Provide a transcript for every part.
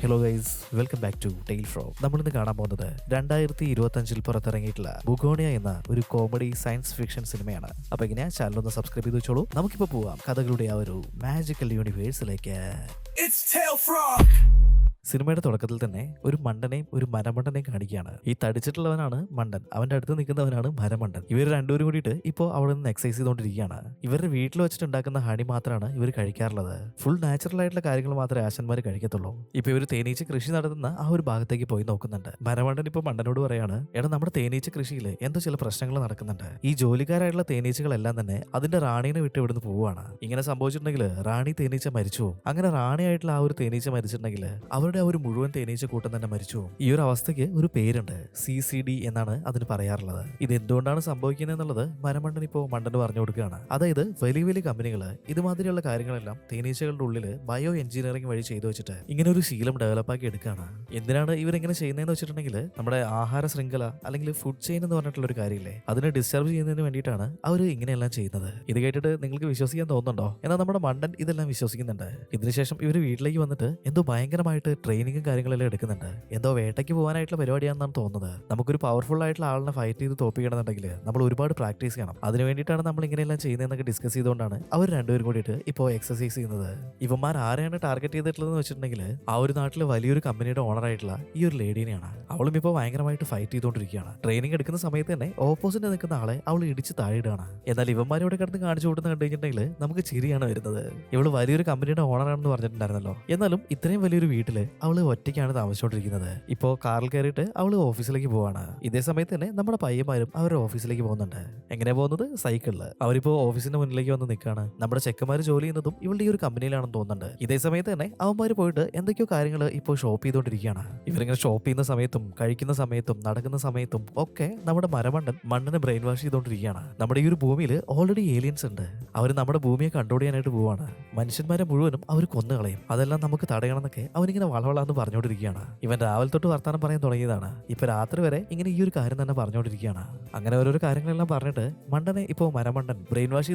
Hello guys, welcome back to tail fro. നമ്മളിന്ന് കാണാൻ പോകുന്നത് 2025 പുറത്തിറങ്ങിയിട്ടുള്ള ബുഗോണിയ എന്ന ഒരു കോമഡി സയൻസ് ഫിക്ഷൻ സിനിമയാണ്. അപ്പൊ ഇങ്ങനെ ചാനൽ ഒന്ന് സബ്സ്ക്രൈബ് ചെയ്ത് വെച്ചോളൂ. നമുക്കിപ്പോ പോവാം കഥകളുടെ ആ ഒരു മാജിക്കൽ യൂണിവേഴ്സിലേക്ക്. സിനിമയുടെ തുടക്കത്തിൽ തന്നെ ഒരു മണ്ടനെയും ഒരു മരമണ്ടനെയും കാണിക്കുകയാണ്. ഈ തടിച്ചിട്ടുള്ളവനാണ് മണ്ടൻ, അവന്റെ അടുത്ത് നിൽക്കുന്നവനാണ് മരമണ്ടൻ. ഇവർ രണ്ടുപേരും കൂടിയിട്ട് ഇപ്പോൾ അവിടെ നിന്ന് എക്സസൈസ് ചെയ്തുകൊണ്ടിരിക്കുകയാണ്. ഇവരുടെ വീട്ടിൽ വെച്ചിട്ട് ഉണ്ടാക്കുന്ന ഹണി മാത്രമാണ് ഇവർ കഴിക്കാറുള്ളത്. ഫുൾ നാച്ചുറൽ ആയിട്ടുള്ള കാര്യങ്ങൾ മാത്രമേ ആശന്മാർ കഴിക്കത്തുള്ളൂ. ഇപ്പൊ ഇവർ തേനീച്ച കൃഷി നടത്തുന്ന ആ ഒരു ഭാഗത്തേക്ക് പോയി നോക്കുന്നുണ്ട്. മരമണ്ടൻ ഇപ്പൊ മണ്ടനോട് പറയാണ്, എടാ നമ്മുടെ തേനീച്ച കൃഷിയിൽ എന്തോ ചില പ്രശ്നങ്ങൾ നടക്കുന്നുണ്ട്. ഈ ജോലിക്കാരായിട്ടുള്ള തേനീച്ചകളെല്ലാം തന്നെ അതിന്റെ റാണീനെ വിട്ട് ഇവിടുന്ന് പോവുകയാണ്. ഇങ്ങനെ സംഭവിച്ചിട്ടുണ്ടെങ്കിൽ റാണി തേനീച്ച മരിച്ചു. അങ്ങനെ റാണിയായിട്ടുള്ള ആ ഒരു തേനീച്ച മരിച്ചിട്ടുണ്ടെങ്കിൽ അവരുടെ ആ ഒരു മുഴുവൻ തേനീച്ച കൂട്ടം തന്നെ മരിച്ചു. ഈ ഒരു അവസ്ഥയ്ക്ക് ഒരു പേരുണ്ട്, CCD എന്നാണ് അതിന് പറയാറുള്ളത്. ഇത് എന്തുകൊണ്ടാണ് സംഭവിക്കുന്നത് എന്നുള്ളത് മരമണ്ടൻ ഇപ്പോ മണ്ടന് പറഞ്ഞു കൊടുക്കുകയാണ്. അതായത് വലിയ വലിയ കമ്പനികൾ ഇതുമാതിരിയുള്ള കാര്യങ്ങളെല്ലാം തേനീച്ചകളുടെ ഉള്ളിൽ ബയോ എഞ്ചിനീയറിംഗ് വഴി ചെയ്തു വെച്ചിട്ട് ഇങ്ങനെ ഒരു ശീലം ഡെവലപ്പാക്കി എടുക്കുകയാണ്. എന്തിനാണ് ഇവരിങ്ങനെ ചെയ്യുന്നതെന്ന് വെച്ചിട്ടുണ്ടെങ്കിൽ നമ്മുടെ ആഹാര ശൃംഖല അല്ലെങ്കിൽ ഫുഡ് ചെയിൻ എന്ന് പറഞ്ഞിട്ടുള്ള ഒരു കാര്യമില്ലേ, അതിനെ ഡിസ്റ്റർബ് ചെയ്യുന്നതിന് വേണ്ടിയിട്ടാണ് അവർ ഇങ്ങനെയെല്ലാം ചെയ്യുന്നത്. ഇത് കേട്ടിട്ട് നിങ്ങൾക്ക് വിശ്വസിക്കാൻ തോന്നുന്നുണ്ടോ? എന്നാൽ നമ്മുടെ മണ്ടൻ ഇതെല്ലാം വിശ്വസിക്കുന്നുണ്ട്. ഇതിനുശേഷം ഇവർ വീട്ടിലേക്ക് വന്നിട്ട് എന്തോ ഭയങ്കരമായിട്ട് ട്രെയിനിങ്ങും കാര്യങ്ങളെല്ലാം എടുക്കുന്നുണ്ട്. എന്തോ വേട്ടയ്ക്ക് പോകാനായിട്ടുള്ള പരിപാടിയാണെന്നാണ് തോന്നുന്നത്. നമുക്കൊരു പവർഫുൾ ആയിട്ടുള്ള ആളിനെ ഫൈറ്റ് ചെയ്ത് തോപ്പിക്കണമെന്നുണ്ടെങ്കിൽ നമ്മൾ ഒരുപാട് പ്രാക്ടീസ് ചെയ്യണം. അതിന് വേണ്ടിയിട്ടാണ് നമ്മൾ ഇങ്ങനെയെല്ലാം ചെയ്യുന്നതെന്നൊക്കെ ഡിസ്കസ് ചെയ്തുകൊണ്ടാണ് അവർ രണ്ടുപേരും കൂടിയിട്ട് ഇപ്പോൾ എക്സസൈസ് ചെയ്യുന്നത്. ഇവന്മാർ ആരെയാണ് ടാർഗറ്റ് ചെയ്തിട്ടുള്ളതെന്ന് വെച്ചിട്ടുണ്ടെങ്കിൽ ആ ഒരു നാട്ടിലെ വലിയൊരു കമ്പനിയുടെ ഓണർ ആയിട്ടുള്ള ഈ ഒരു ലേഡീനെയാണ്. അവളും ഇപ്പോൾ ഭയങ്കരമായിട്ട് ഫൈറ്റ് ചെയ്തുകൊണ്ടിരിക്കുകയാണ്. ട്രെയിനിങ് എടുക്കുന്ന സമയത്ത് തന്നെ ഓപ്പോസിറ്റ് നിൽക്കുന്ന ആളെ അവൾ ഇടിച്ച് താഴെയിടുകയാണ്. എന്നാൽ ഇവന്മാരോട് കിടന്ന് കാണിച്ചു കൊടുത്ത് കണ്ടു കഴിഞ്ഞിട്ടുണ്ടെങ്കിൽ നമുക്ക് ചിരിയാണ് വരുന്നത്. ഇവള് വലിയൊരു കമ്പനിയുടെ ഓണറാണെന്ന് പറഞ്ഞിട്ടുണ്ടായിരുന്നല്ലോ. എന്നാലും ഇത്രയും വലിയൊരു വീട്ടില് അവള് ഒറ്റയ്ക്കാണ് താമസിച്ചുകൊണ്ടിരിക്കുന്നത്. ഇപ്പോ കാറിൽ കയറിയിട്ട് അവള് ഓഫീസിലേക്ക് പോവാണ്. ഇതേ സമയത്ത് തന്നെ നമ്മുടെ പയ്യന്മാരും അവരുടെ ഓഫീസിലേക്ക് പോകുന്നുണ്ട്. എങ്ങനെ പോകുന്നത്? സൈക്കിളില്. അവരിപ്പോ ഓഫീസിന്റെ മുന്നിലേക്ക് വന്ന് നിൽക്കാണ്. നമ്മുടെ ചെക്കന്മാര് ജോലി ചെയ്യുന്നതും ഇവളുടെ ഈ ഒരു കമ്പനിയിലാണെന്ന് തോന്നുന്നുണ്ട്. ഇതേ സമയത്ത് തന്നെ അവന്മാര് പോയിട്ട് എന്തൊക്കെയോ കാര്യങ്ങൾ ഇപ്പോൾ ഷോപ്പ് ചെയ്തുകൊണ്ടിരിക്കുകയാണ്. ഇവരിങ്ങനെ ഷോപ്പ് ചെയ്യുന്ന സമയത്തും കഴിക്കുന്ന സമയത്തും നടക്കുന്ന സമയത്തും ഒക്കെ നമ്മുടെ മണ്ണിനെ ബ്രെയിൻ വാഷ് ചെയ്തുകൊണ്ടിരിക്കുകയാണ്. നമ്മുടെ ഈ ഒരു ഭൂമിയിൽ ഓൾറെഡി ഏലിയൻസ് ഉണ്ട്. അവർ നമ്മുടെ ഭൂമിയെ കൺട്രോൾ ചെയ്യാനായിട്ട് പോവാണ്. മനുഷ്യന്മാരെ മുഴുവനും അവർ കൊന്നുകളയും. അതെല്ലാം നമുക്ക് തടയണം എന്നൊക്കെ അവനിങ്ങനെ വളവളാന്ന് പറഞ്ഞുകൊണ്ടിരിക്കുകയാണ്. ഇവൻ രാവിലെ തൊട്ട് വർത്താനം പറയാൻ തുടങ്ങിയതാണ്. ഇപ്പൊ രാത്രി വരെ ഇങ്ങനെ ഈ ഒരു കാര്യം തന്നെ പറഞ്ഞുകൊണ്ടിരിക്കുകയാണ്. അങ്ങനെ ഓരോരോ കാര്യങ്ങളെല്ലാം പറഞ്ഞിട്ട് മണ്ടനെ ഇപ്പോൾ മരമണ്ടൻ ബ്രെയിൻ വാഷ്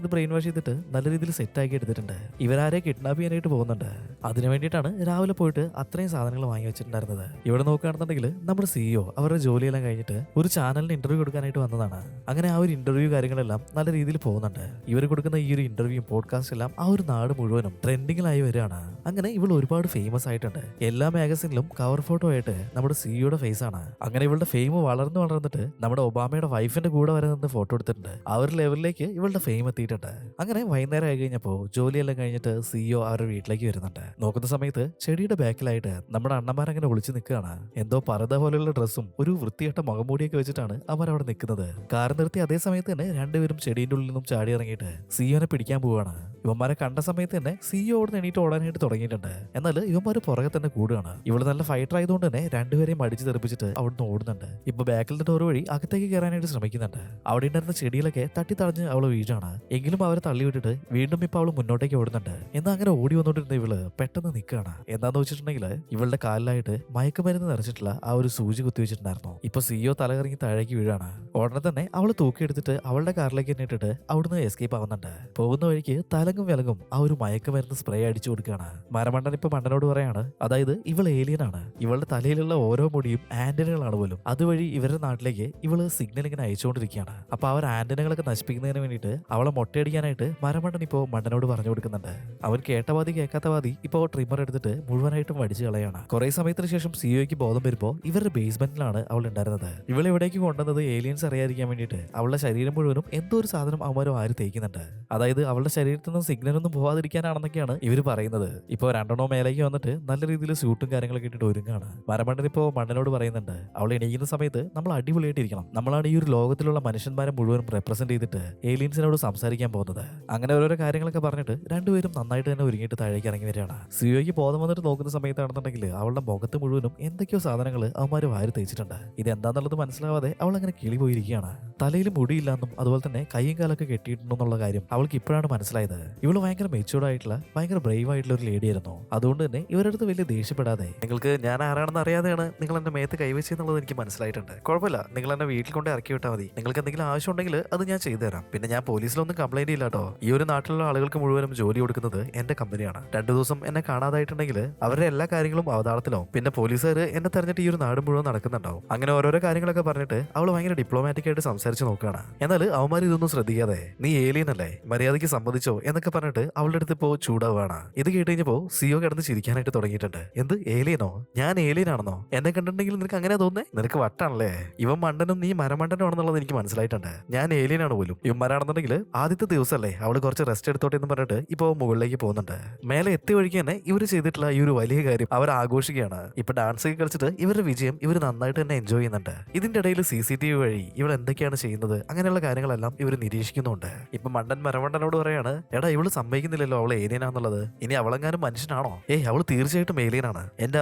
ചെയ്തിട്ട് നല്ല രീതിയിൽ സെറ്റ് ആക്കി എടുത്തിട്ടുണ്ട്. ഇവരാരെ കിഡ്നാപ്പ് ചെയ്യാനായിട്ട് പോകുന്നുണ്ട്. അതിനു വേണ്ടിയിട്ടാണ് രാവിലെ പോയിട്ട് അത്രയും സാധനങ്ങൾ വാങ്ങി വെച്ചിട്ടുണ്ടായിരുന്നത്. ഇവിടെ നോക്കുകയാണെന്നുണ്ടെങ്കിൽ നമ്മുടെ CEO അവരുടെ ജോലിയെല്ലാം കഴിഞ്ഞിട്ട് ഒരു ചാനലിന് ഇന്റർവ്യൂ കൊടുക്കാനായിട്ട് വന്നതാണ്. അങ്ങനെ ആ ഒരു ഇന്റർവ്യൂ കാര്യങ്ങളെല്ലാം നല്ല രീതിയിൽ പോകുന്നുണ്ട്. ഇവർ കൊടുക്കുന്ന ഈ ഒരു ഇന്റർവ്യൂ പോഡ്കാസ്റ്റ് എല്ലാം ആ ഒരു നാട് മുഴുവനും ട്രെൻഡിങ്ങിലായി വരികയാണ്. അങ്ങനെ ഇവൾ ഒരുപാട് ഫേമസ് ആയിട്ടുണ്ട്. എല്ലാ മാഗസിനിലും കവർ ഫോട്ടോ ആയിട്ട് നമ്മുടെ സിഇഒയുടെ ഫേസ് ആണ്. അങ്ങനെ ഇവളുടെ ഫെയിം വളർന്നിട്ട് നമ്മുടെ ഒബാമയുടെ വൈഫിന്റെ കൂടെ വരെ നിന്ന് ഫോട്ടോ എടുത്തിട്ടുണ്ട്. ആ ഒരു ലെവലിലേക്ക് ഇവളുടെ ഫെയിം എത്തിയിട്ടുണ്ട്. അങ്ങനെ വൈകുന്നേരം ആയി കഴിഞ്ഞപ്പോൾ ജോലിയെല്ലാം കഴിഞ്ഞിട്ട് CEO അവരുടെ വീട്ടിലേക്ക് വരുന്നുണ്ട്. നോക്കുന്ന സമയത്ത് ചെടിയുടെ ബാക്കിലായിട്ട് നമ്മുടെ അണ്ണന്മാരങ്ങനെ ഒളിച്ചു നിൽക്കുകയാണ്. എന്തോ പർദ്ദ പോലെയുള്ള ഡ്രസ്സും ഒരു വൃത്തികെട്ട മുഖംമൂടിയൊക്കെ വെച്ചിട്ടാണ് അവർ അവിടെ നിൽക്കുന്നത്. കാർ നിർത്തി അതേ സമയത്ത് തന്നെ രണ്ടുപേരും ചെടീന്റെ ഉള്ളിൽ നിന്നും ചാടി ഇറങ്ങിയിട്ട് സിഇഒനെ പിടിക്കാൻ പോവുകയാണ്. ഇവന്മാരെ കണ്ട സമയത്ത് തന്നെ CEO അവിടെ എണീറ്റ് ഓടാനായിട്ട് തുടങ്ങിയിട്ടുണ്ട്. എന്നാൽ ഇവന്മാര് പുറകെ തന്നെ കൂടുകയാണ്. ഇവള് നല്ല ഫൈറ്റർ ആയതുകൊണ്ട് തന്നെ രണ്ടുപേരെയും അടിച്ചു തെറിപ്പിച്ചിട്ട് അവിടുന്ന് ഓടുന്നുണ്ട്. ഇപ്പൊ ബാക്കിലത്തെ ഡോർ വഴി അകത്തേക്ക് കയറാനായിട്ട് ശ്രമിക്കുന്നുണ്ട്. അവിടെ ഉണ്ടായിരുന്ന ചെടികളൊക്കെ തട്ടിത്തടഞ്ഞ് അവള് വീഴാണ്. എങ്കിലും അവരെ തള്ളിവിട്ടിട്ട് വീണ്ടും ഇപ്പൊ അവള് മുന്നോട്ടേക്ക് ഓടുന്നുണ്ട്. എന്നാൽ അങ്ങനെ ഓടി വന്നോണ്ടിരുന്ന ഇവള് പെട്ടെന്ന് നിൽക്കുകയാണ്. എന്താന്ന് വെച്ചിട്ടുണ്ടെങ്കിൽ ഇവളുടെ കാലിലായിട്ട് മയക്കുമരുന്ന് നിറച്ചിട്ടുള്ള ആ ഒരു സൂചി കുത്തിവെച്ചിട്ടുണ്ടായിരുന്നു. ഇപ്പൊ CEO തലകറങ്ങി താഴേക്ക് വീഴാണ്. ഉടനെ തന്നെ അവള് തൂക്കിയെടുത്തിട്ട് അവളുടെ കാറിലേക്ക് തന്നെ ഇട്ടിട്ട് അവിടുന്ന് എസ്കേപ്പ് ആവുന്നുണ്ട്. പോകുന്ന വഴിക്ക് തലങ്ങും വിലങ്ങും ആ ഒരു മയക്കുമരുന്ന് സ്പ്രേ അടിച്ചു കൊടുക്കുകയാണ്. മരമണ്ടൻ ഇപ്പൊ മണ്ടനോട് പറയാണ്, അതായത് ഇവൾ ഏലിയൻ ആണ്. ഇവളുടെ തലയിലുള്ള ഓരോ മുടിയും ആന്റനുകളാണ് പോലും. അതുവഴി ഇവരുടെ നാട്ടിലേക്ക് ഇവള് സിഗ്നൽ ഇങ്ങനെ അയച്ചുകൊണ്ടിരിക്കുകയാണ്. അപ്പൊ അവർ ആന്റനുകളൊക്കെ നശിപ്പിക്കുന്നതിന് വേണ്ടിയിട്ട് അവളെ മൊട്ടയടിക്കാനായിട്ട് മരമണ്ടൻ ഇപ്പോ മണ്ടനോട് പറഞ്ഞു കൊടുക്കുന്നുണ്ട്. അവൻ കേട്ട വാതി കേൾക്കാത്ത വാതി ഇപ്പോ ട്രിമ്മർ എടുത്തിട്ട് മുഴുവനായിട്ടും വടിച്ചു കളയാണ്. കുറെ സമയത്തിന് ശേഷം CEOയ്ക്ക് ബോധം വരുമ്പോ ഇവരുടെ ബേസ്മെന്റിലാണ് അവൾ ഉണ്ടായിരുന്നത്. ഇവളെ ഇവിടേക്ക് കൊണ്ടുവന്നത് ഏലിയൻസ് അറിയാതിരിക്കാൻ വേണ്ടിയിട്ട് അവളുടെ ശരീരം മുഴുവനും എന്തോ ഒരു സാധനം അവന്മാരും ആര് തേക്കുന്നുണ്ട്. അതായത് അവളുടെ ശരീരത്തിൽ നിന്നും സിഗ്നലൊന്നും പോവാതിരിക്കാനാണെന്നൊക്കെയാണ് ഇവർ പറയുന്നത്. ഇപ്പോ രണ്ടെണ്ണോ മേലേക്ക് വന്നിട്ട് നല്ല രീതിയിൽ സ്യൂട്ടും കാര്യങ്ങളൊക്കെ ഇട്ടിട്ട് ഒരുങ്ങാണ്. മരമണ്ടൻ ഇപ്പോ മണ്ടനോട് പറയുന്നുണ്ട്, അവൾ എണീക്കുന്ന സമയത്ത് നമ്മൾ അടിപൊളിയായിട്ടിരിക്കണം. നമ്മളാണ് ഈ ഒരു ലോകത്തിലുള്ള മനുഷ്യന്മാരെ മുഴുവൻ റെപ്രസെന്റ് ചെയ്തിട്ട് ഏലിയൻസിനോട് സംസാരിക്കാൻ പോകുന്നത്. അങ്ങനെ ഓരോരോ കാര്യങ്ങളൊക്കെ പറഞ്ഞിട്ട് രണ്ടുപേരും നന്നായിട്ട് തന്നെ ഒരുങ്ങിയിട്ട് താഴേക്ക് ഇറങ്ങി വരികയാണ്. സിഇഒയ്ക്ക് ബോധം വന്നിട്ട് നോക്കുന്ന സമയത്താണെന്നുണ്ടെങ്കിൽ അവളുടെ മുഖത്ത് ദേഹത്ത് മുഴുവനും എന്തൊക്കെയോ സാധനങ്ങൾ അവന്മാര് വാരി തേച്ചിട്ടുണ്ട്. ഇതെന്താന്നുള്ളത് മനസ്സിലാവാതെ അവൾ അങ്ങനെ കിളി പോയിരിക്കുകയാണ്. തലയിൽ മുടിയില്ലാന്നും അതുപോലെ തന്നെ കൈയും കാലൊക്കെ കെട്ടിയിട്ടുണ്ടെന്നുള്ള കാര്യം അവൾക്ക് ഇപ്പോഴാണ് മനസ്സിലായത്. ഇവള് ഭയങ്കര മെച്യൂർഡ് ആയിട്ടുള്ള ഭയങ്കര ബ്രേവ് ആയിട്ടുള്ള ഒരു ലേഡി ആയിരുന്നു. അതുകൊണ്ട് തന്നെ ഇവരുടെ അടുത്ത് വലിയ ദേഷ്യപ്പെടാതെ, നിങ്ങൾക്ക് ഞാൻ ആരാണെന്ന് അറിയാതെയാണ് നിങ്ങൾ എന്റെ മേത്ത് കൈവച്ചെന്നുള്ളത് എനിക്ക് മനസ്സിലായിട്ടുണ്ട്. കുഴപ്പമില്ല, നിങ്ങൾ എന്നെ വീട്ടിൽ കൊണ്ട് ഇറക്കി വിട്ടാൽ മതി. നിങ്ങൾക്ക് എന്തെങ്കിലും ആവശ്യം ഉണ്ടെങ്കിൽ അത് ഞാൻ ചെയ്തു തരാം. പിന്നെ ഞാൻ പോലീസിലൊന്നും കംപ്ലൈന്റ് ഇല്ല കേട്ടോ. ഈ ഒരു നാട്ടിലുള്ള ആളുകൾക്ക് മുഴുവനും ജോലി കൊടുക്കുന്നത് എന്റെ കമ്പനിയാണ്. 2 ദിവസം എന്നെ കാണാതായിട്ടുണ്ടെങ്കിൽ അവരുടെ എല്ലാ കാര്യങ്ങളും അവതാളത്തിലാവും. പിന്നെ പോലീസുകാർ എന്നെ തെരഞ്ഞിട്ട് ഈ ഒരു നാട് മുഴുവൻ നടക്കുന്നുണ്ടാവും. അങ്ങനെ ഓരോരോ കാര്യങ്ങളൊക്കെ പറഞ്ഞിട്ട് അവൾ ഭയങ്കര ഡിപ്ലോമാറ്റിക് ആയിട്ട് സംസാരിച്ച് നോക്കുകയാണ്. എന്നാൽ അവന്മാർ ഇതൊന്നും ശ്രദ്ധിക്കാതെ, നീ ഏലിയൻ അല്ലേ, മര്യാദയ്ക്ക് സമ്മതിച്ചോ എന്നൊക്കെ പറഞ്ഞിട്ട് അവളുടെ അടുത്ത് ഇപ്പോ ചൂടാവാണ്. ഇത് കേട്ട് കഴിഞ്ഞപ്പോ സിഒ കിടന്ന് ചിരിക്കാനായിട്ട് തുടങ്ങിയിട്ടുണ്ട്. എന്ത് ഏലിയനോ? ഞാൻ ഏലിയൻ ആണെന്നോ? എന്നെ കണ്ടിട്ടുണ്ടെങ്കിൽ നിനക്ക് അങ്ങനെ തോന്നേ? നിനക്ക് വട്ടാണല്ലേ? ഇവൻ മണ്ടനും നീ മരമണ്ടനും ആണെന്നുള്ളത് എനിക്ക് മനസ്സിലായിട്ടുണ്ട്. ഞാൻ ഏലിയൻ ആണ് പോലും. ഇവന്മാരാണെന്നുണ്ടെങ്കിൽ ആദ്യത്തെ ദിവസമല്ലേ അവള് കുറച്ച് റെസ്റ്റ് എടുത്തോട്ടെ എന്ന് പറഞ്ഞിട്ട് ഇപ്പോ മുകളിലേക്ക് പോകുന്നുണ്ട്. മേലെ എത്തി വഴിക്ക് തന്നെ ഇവര് ചെയ്തിട്ടുള്ള ഈ ഒരു വലിയ കാര്യം അവർ ആഘോഷിക്കുകയാണ്. ഇപ്പൊ ഡാൻസ് ഒക്കെ കളിച്ചിട്ട് ഇവരുടെ വിജയം ഇവർ നന്നായിട്ട് തന്നെ എൻജോയ് ചെയ്യുന്നുണ്ട്. ഇതിന്റെ ഇടയിൽ CCTV വഴി ഇവൾ എന്തൊക്കെയാണ് ചെയ്യുന്നത് അങ്ങനെയുള്ള കാര്യങ്ങളെല്ലാം ഇവർ നിരീക്ഷിക്കുന്നുണ്ട്. ഇപ്പൊ മണ്ടൻ മരമണ്ടനോട് പറയാണ്, എടാ ഇവള് സമ്മതിക്കുന്നില്ലല്ലോ അവൾ ഏലിയനാന്നുള്ളത്. ഇനി അവളെങ്ങാനും മനുഷ്യനാണോ? അവള് തീർച്ചയായിട്ടും ഏലിയനാണ്. എന്റെ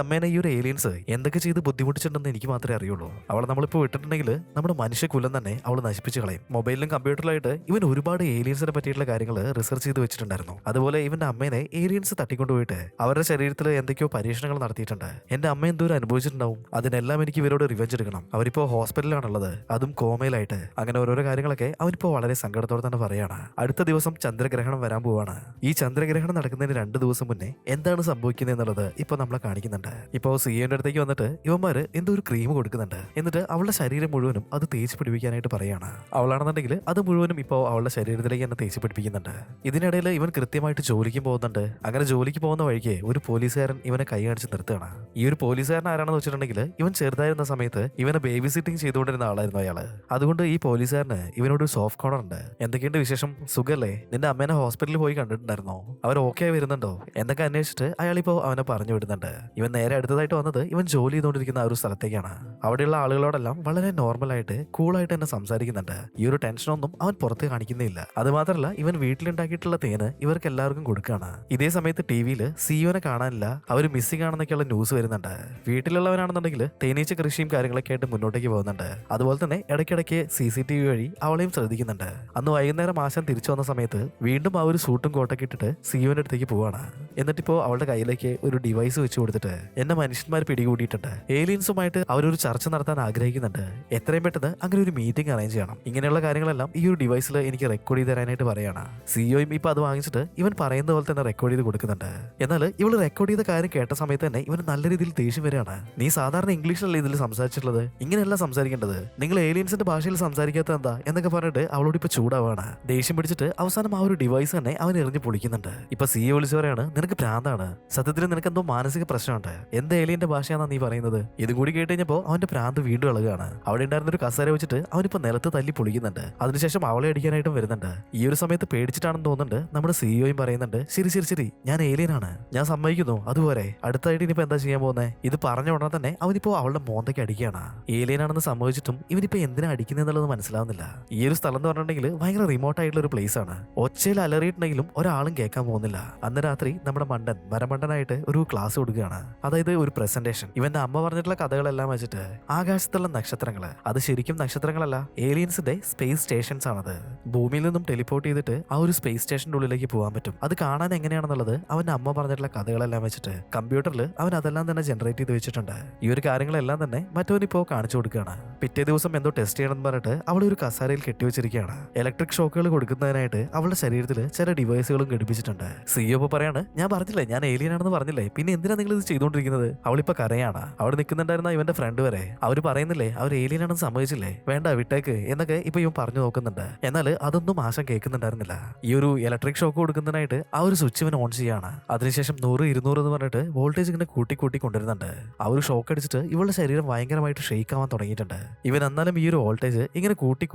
അമ്മേനെ ഈ ഒരു ഏലിയൻസ് എന്തൊക്കെ ചെയ്ത് ബുദ്ധിമുട്ടിച്ചിട്ടുണ്ടെന്ന് എനിക്ക് മാത്രമേ അറിയുള്ളൂ. അവളെ നമ്മളിപ്പോ വിട്ടിട്ടുണ്ടെങ്കിൽ നമ്മുടെ മനുഷ്യകുലം തന്നെ അവൾ നശിപ്പിച്ച് കളയും. മൊബൈലിലും കമ്പ്യൂട്ടറിലായിട്ട് ഇവൻ ഒരുപാട് ഏലിയൻസിനെ പറ്റിയിട്ടുള്ള കാര്യങ്ങൾ റിസർച്ച് ചെയ്ത് വെച്ചിട്ടുണ്ടായിരുന്നു. അതുപോലെ ഇവന്റെ അമ്മേനെ ഏലിയൻസ് തട്ടിക്കൊണ്ടുപോയിട്ട് അവരുടെ ശരീരത്തിൽ എന്തൊക്കെയോ പരീക്ഷണങ്ങൾ നടത്തിയിട്ടുണ്ട്. എന്റെ അമ്മ എന്തോരം അനുഭവിച്ചിട്ടുണ്ടാവും. അതിനെല്ലാം എനിക്ക് ഇവരോട് റിവെഞ്ച് എടുക്കണം. അവരിപ്പോ ഹോസ്പിറ്റലിലാണുള്ളത്, അതും കോമയിലായിട്ട്. അങ്ങനെ ഓരോരോ കാര്യങ്ങളൊക്കെ അവനിപ്പോ വളരെ സങ്കടത്തോടെ തന്നെ പറയാണ്. അടുത്ത ദിവസം ചന്ദ്രഗ്രഹണം വരാൻ പോവാണ്. ഈ ചന്ദ്രഗ്രഹണം നടക്കുന്നതിന് 2 ദിവസം മുന്നേ എന്താണ് സംഭവിക്കുന്നത് എന്നുള്ളത് ഇപ്പൊ നമ്മളെ കാണിക്കുന്നുണ്ട്. ഇപ്പോ സിയോന്റെ അടുത്തേക്ക് വന്നിട്ട് ഇവന്മാര് എന്തോ ഒരു ക്രീം കൊടുക്കുന്നുണ്ട്. എന്നിട്ട് അവളുടെ ശരീരം മുഴുവനും അത് തേച്ച് പിടിപ്പിക്കാനായിട്ട് പറയാണ്. അവളാണെന്നുണ്ടെങ്കിൽ അത് മുഴുവനും ഇപ്പോ അവളുടെ ശരീരത്തിലേക്ക് തന്നെ തേച്ച് പിടിപ്പിക്കുന്നുണ്ട്. ഇതിനിടയിൽ ഇവൻ കൃത്യമായിട്ട് ജോലിക്കും പോകുന്നുണ്ട്. അങ്ങനെ ജോലിക്ക് പോകുന്ന വഴിക്ക് ഒരു പോലീസുകാരൻ ഇവനെ കൈ കാണിച്ച് നിർത്തുകയാണ്. ഈ ഒരു പോലീസുകാരൻ ആരാണെന്ന് വെച്ചിട്ടുണ്ടെങ്കിൽ ഇവൻ ചെറുതായിരുന്ന സമയത്ത് ഇവനെ ബേബി സിറ്റിംഗ് ചെയ്തുകൊണ്ടിരുന്ന ആളായിരുന്നു അയാള്. അതുകൊണ്ട് ഈ പോലീസുകാരന് ഇവനോട് സോഫ്റ്റ് കോർണർ ഉണ്ട്. എന്തൊക്കെയുണ്ട് വിശേഷം, സുഖല്ലേ? നിന്റെ അമ്മേനെ ഹോസ്പിറ്റലിൽ പോയി കണ്ടിട്ടുണ്ടായിരുന്നോ? അവർ ഓക്കെ വരുന്നുണ്ടോ എന്നൊക്കെ അന്വേഷിച്ചിട്ട് അയാളിപ്പോ അവനെ പറഞ്ഞു വിടുന്നുണ്ട്. ഇവൻ നേരെ അടുത്തതായിട്ട് വന്നത് ഇവൻ ജോലി ചെയ്തുകൊണ്ടിരിക്കുന്ന ആ ഒരു സ്ഥലത്തേക്കാണ്. അവിടെയുള്ള ആളുകളോടെല്ലാം വളരെ നോർമലായിട്ട് കൂളായിട്ട് തന്നെ സംസാരിക്കുന്നുണ്ട്. ഈ ഒരു ടെൻഷനൊന്നും അവൻ പുറത്ത് കാണിക്കുന്നില്ല. അത് മാത്രമല്ല ഇവൻ വീട്ടിലുണ്ടാക്കിയിട്ടുള്ള തേന് ഇവർക്ക് എല്ലാവർക്കും കൊടുക്കുകയാണ്. ഇതേ സമയത്ത് ടിവിയിൽ സിയോനെ കാണാനില്ല, അവർ മിസ്സിംഗ് ആണെന്നൊക്കെയുള്ള ന്യൂസ് വരുന്നുണ്ട്. വീട്ടിലുള്ളവനാണെന്നുണ്ടെങ്കിൽ തേനീച്ച കൃഷിയും കാര്യങ്ങളൊക്കെ ആയിട്ട് മുന്നോട്ടേക്ക് പോകുന്നുണ്ട്. അതുപോലെ തന്നെ ഇടയ്ക്കിടയ്ക്ക് CCTV വഴി അവളെയും ശ്രദ്ധിക്കുന്നുണ്ട്. അന്ന് വൈകുന്നേരം ആശാൻ തിരിച്ചു വന്ന സമയത്ത് വീണ്ടും ആ ഒരു സൂട്ടും കോട്ടൊക്കെ ഇട്ടിട്ട് സിയോന്റെ അടുത്തേക്ക് പോവാണ്. എന്നിട്ടിപ്പോ അവളുടെ കയ്യിലേക്ക് ഒരു ഡിവൈസ് വെച്ച് കൊടുത്തിട്ട് എന്നെ മനുഷ്യന്മാർ പിടികൂടിയിട്ടുണ്ട്, ഏലിയൻസുമായിട്ട് അവരൊരു ചർച്ച നടത്താൻ ആഗ്രഹിക്കുന്നുണ്ട്, എത്രയും പെട്ടെന്ന് അങ്ങനെ ഒരു മീറ്റിംഗ് അറേഞ്ച് ചെയ്യണം. ഇങ്ങനെയുള്ള കാര്യങ്ങളെല്ലാം ഈ ഒരു ഡിവൈസിൽ എനിക്ക് റെക്കോർഡ് ചെയ്ത് തരാനായിട്ട് പറയാണ്. സിയോയും ഇപ്പൊ അത് വാങ്ങിച്ചിട്ട് ഇവൻ പറയുന്ന പോലെ തന്നെ റെക്കോർഡ് ചെയ്ത് കൊടുക്കുന്നുണ്ട്. എന്നാൽ ഇവള് റെക്കോർഡ് ചെയ്ത കാര്യം കേട്ട സമയത്ത് തന്നെ ഇവന് നല്ല രീതിയിൽ ദേഷ്യം വരികയാണ്. നീ സാധാരണ ഇംഗ്ലീഷിലല്ലേ ഇതിൽ സംസാരിച്ചിട്ടുള്ളത്, ഇങ്ങനെയല്ല സംസാരിക്കേണ്ടത്, നിങ്ങൾ ഏലിയൻസിന്റെ ഭാഷയിൽ സംസാരിക്കാത്ത എന്താ എന്നൊക്കെ പറഞ്ഞിട്ട് അവളോട് ഇപ്പൊ ചൂടാവാണ്. ദേഷ്യം പിടിച്ചിട്ട് അവസാനം ആ ഒരു ഡിവൈസ് തന്നെ അവൻ എറിഞ്ഞ് പൊളിക്കുന്നുണ്ട്. ഇപ്പൊ സിഒ വിളിച്ചു പറയാണ്, നിനക്ക് ഭ്രാന്താണ്, സത്യത്തിൽ നിനക്ക് എന്തോ മാനസിക പ്രശ്നമുണ്ട്, എന്ത് ഏലിയന്റെ ഭാഷയാണെന്നാ നീ പറയുന്നത്? ഇതും കൂടി കേട്ട് കഴിഞ്ഞപ്പോ അവന്റെ ഭ്രാന്ത് വീണ്ടും ഇളകുകയാണ്. അവിടെ ഉണ്ടായിരുന്ന ഒരു കസേര വെച്ചിട്ട് അവനിപ്പോ നിലത്ത് തല്ലി പൊളിക്കുന്നുണ്ട്. അതിനുശേഷം അവളെ അടിക്കാനായിട്ടും വരുന്നുണ്ട്. ഈ ഒരു സമയത്ത് പേടിച്ചിട്ടാണെന്ന് തോന്നുന്നുണ്ട് നമ്മുടെ സിഇഒയും പറയുന്നുണ്ട്, ശരി ശരി ശരി ഞാൻ ഏലിയനാണ്, ഞാൻ സമ്മതിക്കുന്നു, അതുപോലെ അടുത്തായിട്ട് ഇനിയിപ്പോ എന്താ ചെയ്യാൻ പോകുന്നത്? ഇത് പറഞ്ഞ ഉടനെ തന്നെ അവനിപ്പോ അവളുടെ മോന്തയ്ക്ക് അടിക്കുകയാണ്. ഏലിയനാണെന്ന് സംഭവിച്ചിട്ടും ഇവനിപ്പോ എന്തിനാ അടിക്കുന്നതെന്നുള്ളത് മനസ്സിലാവുന്നില്ല. ഈ ഒരു സ്ഥലം എന്ന് പറഞ്ഞിട്ടുണ്ടെങ്കിൽ ഭയങ്കര റിമോട്ട് ആയിട്ടുള്ള ഒരു പ്ലേസ് ആണ്. ഒച്ചയിൽ അലറിയിട്ടുണ്ടെങ്കിലും ഒരാളും കേൾക്കാൻ പോകുന്നില്ല. അന്ന് രാത്രി നമ്മുടെ മരമണ്ടനായിട്ട് ഒരു ക്ലാസ് കൊടുക്കുകയാണ്. അതായത് ഒരു പ്രസന്റേഷൻ. ഇവന്റെ അമ്മ പറഞ്ഞിട്ടുള്ള കഥകളെല്ലാം വെച്ചിട്ട് ആകാശത്തുള്ള നക്ഷത്രങ്ങള് അത് ശരിക്കും നക്ഷത്രങ്ങളല്ല, ഏലിയൻസിന്റെ സ്പേസ് സ്റ്റേഷൻസ് ആണത്. ഭൂമിയിൽ നിന്നും ടെലിപ്പോർട്ട് ചെയ്തിട്ട് ആ ഒരു സ്പേസ് സ്റ്റേഷന്റെ ഉള്ളിലേക്ക് പോകാൻ പറ്റും. അത് കാണാൻ എങ്ങനെയാണെന്നുള്ളത് അവന്റെ അമ്മ പറഞ്ഞിട്ടുള്ള കഥകളെല്ലാം വെച്ചിട്ട് കമ്പ്യൂട്ടറിൽ അവൻ അതെല്ലാം തന്നെ ജനറേറ്റ് ചെയ്ത് വെച്ചിട്ടുണ്ട്. ഈ ഒരു കാര്യങ്ങളെല്ലാം തന്നെ മറ്റവനിപ്പോ കാണിച്ചു കൊടുക്കുകയാണ്. പിറ്റേ ദിവസം എന്തോ ടെസ്റ്റ് ചെയ്യണമെന്ന് പറഞ്ഞിട്ട് അവൾ ഒരു കസാരയിൽ കെട്ടിവെച്ചിരിക്കുകയാണ്. ഇലക്ട്രിക് ഷോക്കുകൾ കൊടുക്കുന്നതിനായിട്ട് അവളുടെ ശരീരത്തിൽ ചില ഡിവൈസുകളും ഘടിപ്പിച്ചിട്ടുണ്ട്. സിഇഒ പറയാണ്, ഞാൻ പറഞ്ഞില്ലേ ഞാൻ ഏലിയൻ ആണെന്ന് പറഞ്ഞില്ലേ, പിന്നെ എന്തിനാ നിങ്ങൾ ഇത് ചെയ്തുകൊണ്ടിരിക്കുന്നത്? അവളിപ്പോ കരയാണ്. അവിടെ നിൽക്കുന്നുണ്ടായിരുന്ന ഇവന്റെ ഫ്രണ്ട് വരെ അവർ പറയുന്നില്ലേ അവർ ഏലിയൻ ആണെന്ന് സമ്മതിച്ചില്ലേ, വേണ്ട വിട്ടേക്ക് എന്നൊക്കെ ഇപ്പൊ ഇവൻ പറഞ്ഞു നോക്കുന്നുണ്ട്. എന്നാൽ അതൊന്നും ആശം കേൾക്കുന്നുണ്ടായിരുന്നില്ല. ഈ ഒരു ഇലക്ട്രിക് ഷോക്ക് കൊടുക്കുന്നതിനായിട്ട് ആ ഒരു സ്വിച്ച് ഇവൻ ഓൺ ചെയ്യാണ്. അതിനുശേഷം 100, 200 എന്ന് പറഞ്ഞിട്ട് വോൾട്ടേജ് ഇങ്ങനെ കൂട്ടി കൊണ്ടുവരുന്നുണ്ട്. ആ ഒരു ഷോക്ക് അടിച്ചിട്ട് ഇവളുടെ ശരീരം ഭയങ്കരമായിട്ട് ഷെയ്ക്ക് ആവാൻ തുടങ്ങിയിട്ടുണ്ട്. ഇവൻ എന്നാലും ഈ ഒരു വോൾട്ടേജ് ഇങ്ങനെ കൂട്ടി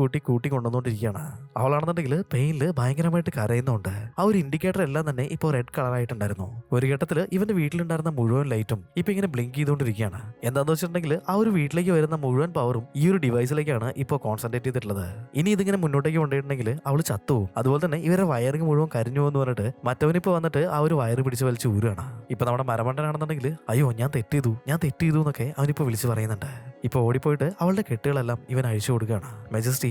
കൊണ്ടുവന്നുകൊണ്ടിരിക്കുകയാണ്. അവളാണെന്നുണ്ടെങ്കിൽ പെയിനിൽ ഭയങ്കരമായിട്ട് കരയുന്നുണ്ട്. ആ ഒരു ഇൻഡിക്കേറ്റർ എല്ലാം തന്നെ ഇപ്പോൾ റെഡ് കളർ ആയിട്ടുണ്ടായിരുന്നു. ഒരു ഘട്ടത്തിൽ ഇവന്റെ വീട്ടിലുണ്ടായിരുന്ന മുഴുവൻ ലൈറ്റും ഇപ്പൊ ഇങ്ങനെ ബ്ലിങ്ക് ചെയ്തുകൊണ്ടിരിക്കുകയാണ്. എന്താന്ന് വെച്ചിട്ടുണ്ടെങ്കിൽ ആ ഒരു വീട്ടിലേക്ക് വരുന്ന മുഴുവൻ പവറും ഈ ഒരു ഡിവൈസിലേക്കാണ് ഇപ്പോൾ കോൺസെൻട്രേറ്റ് ചെയ്തിട്ടുള്ളത്. ഇനി ഇതിങ്ങനെ മുന്നോട്ടേക്ക് കൊണ്ടുപോയിട്ടുണ്ടെങ്കിൽ അവള് ചത്തുപോകും. അതുപോലെ തന്നെ ഇവരെ വയറിങ് മുഴുവൻ കരിഞ്ഞു എന്ന് പറഞ്ഞിട്ട് മറ്റവനിപ്പോ വന്നിട്ട് ആ ഒരു വയറ് പിടിച്ച് വലിച്ച് ഊരുകയാണ്. ഇപ്പൊ നമ്മുടെ മരമണ്ടനാണെന്നുണ്ടെങ്കിൽ അയ്യോ ഞാൻ ഞാൻ തെറ്റ് ചെയ്തു എന്നൊക്കെ അവനിപ്പോൾ വിളിച്ച് പറയുന്നുണ്ട്. ഇപ്പോൾ ഓടിപ്പോയിട്ട് അവളുടെ കെട്ടുകളെല്ലാം ഇവൻ അഴിച്ചു കൊടുക്കുകയാണ്. മെജസ്റ്റി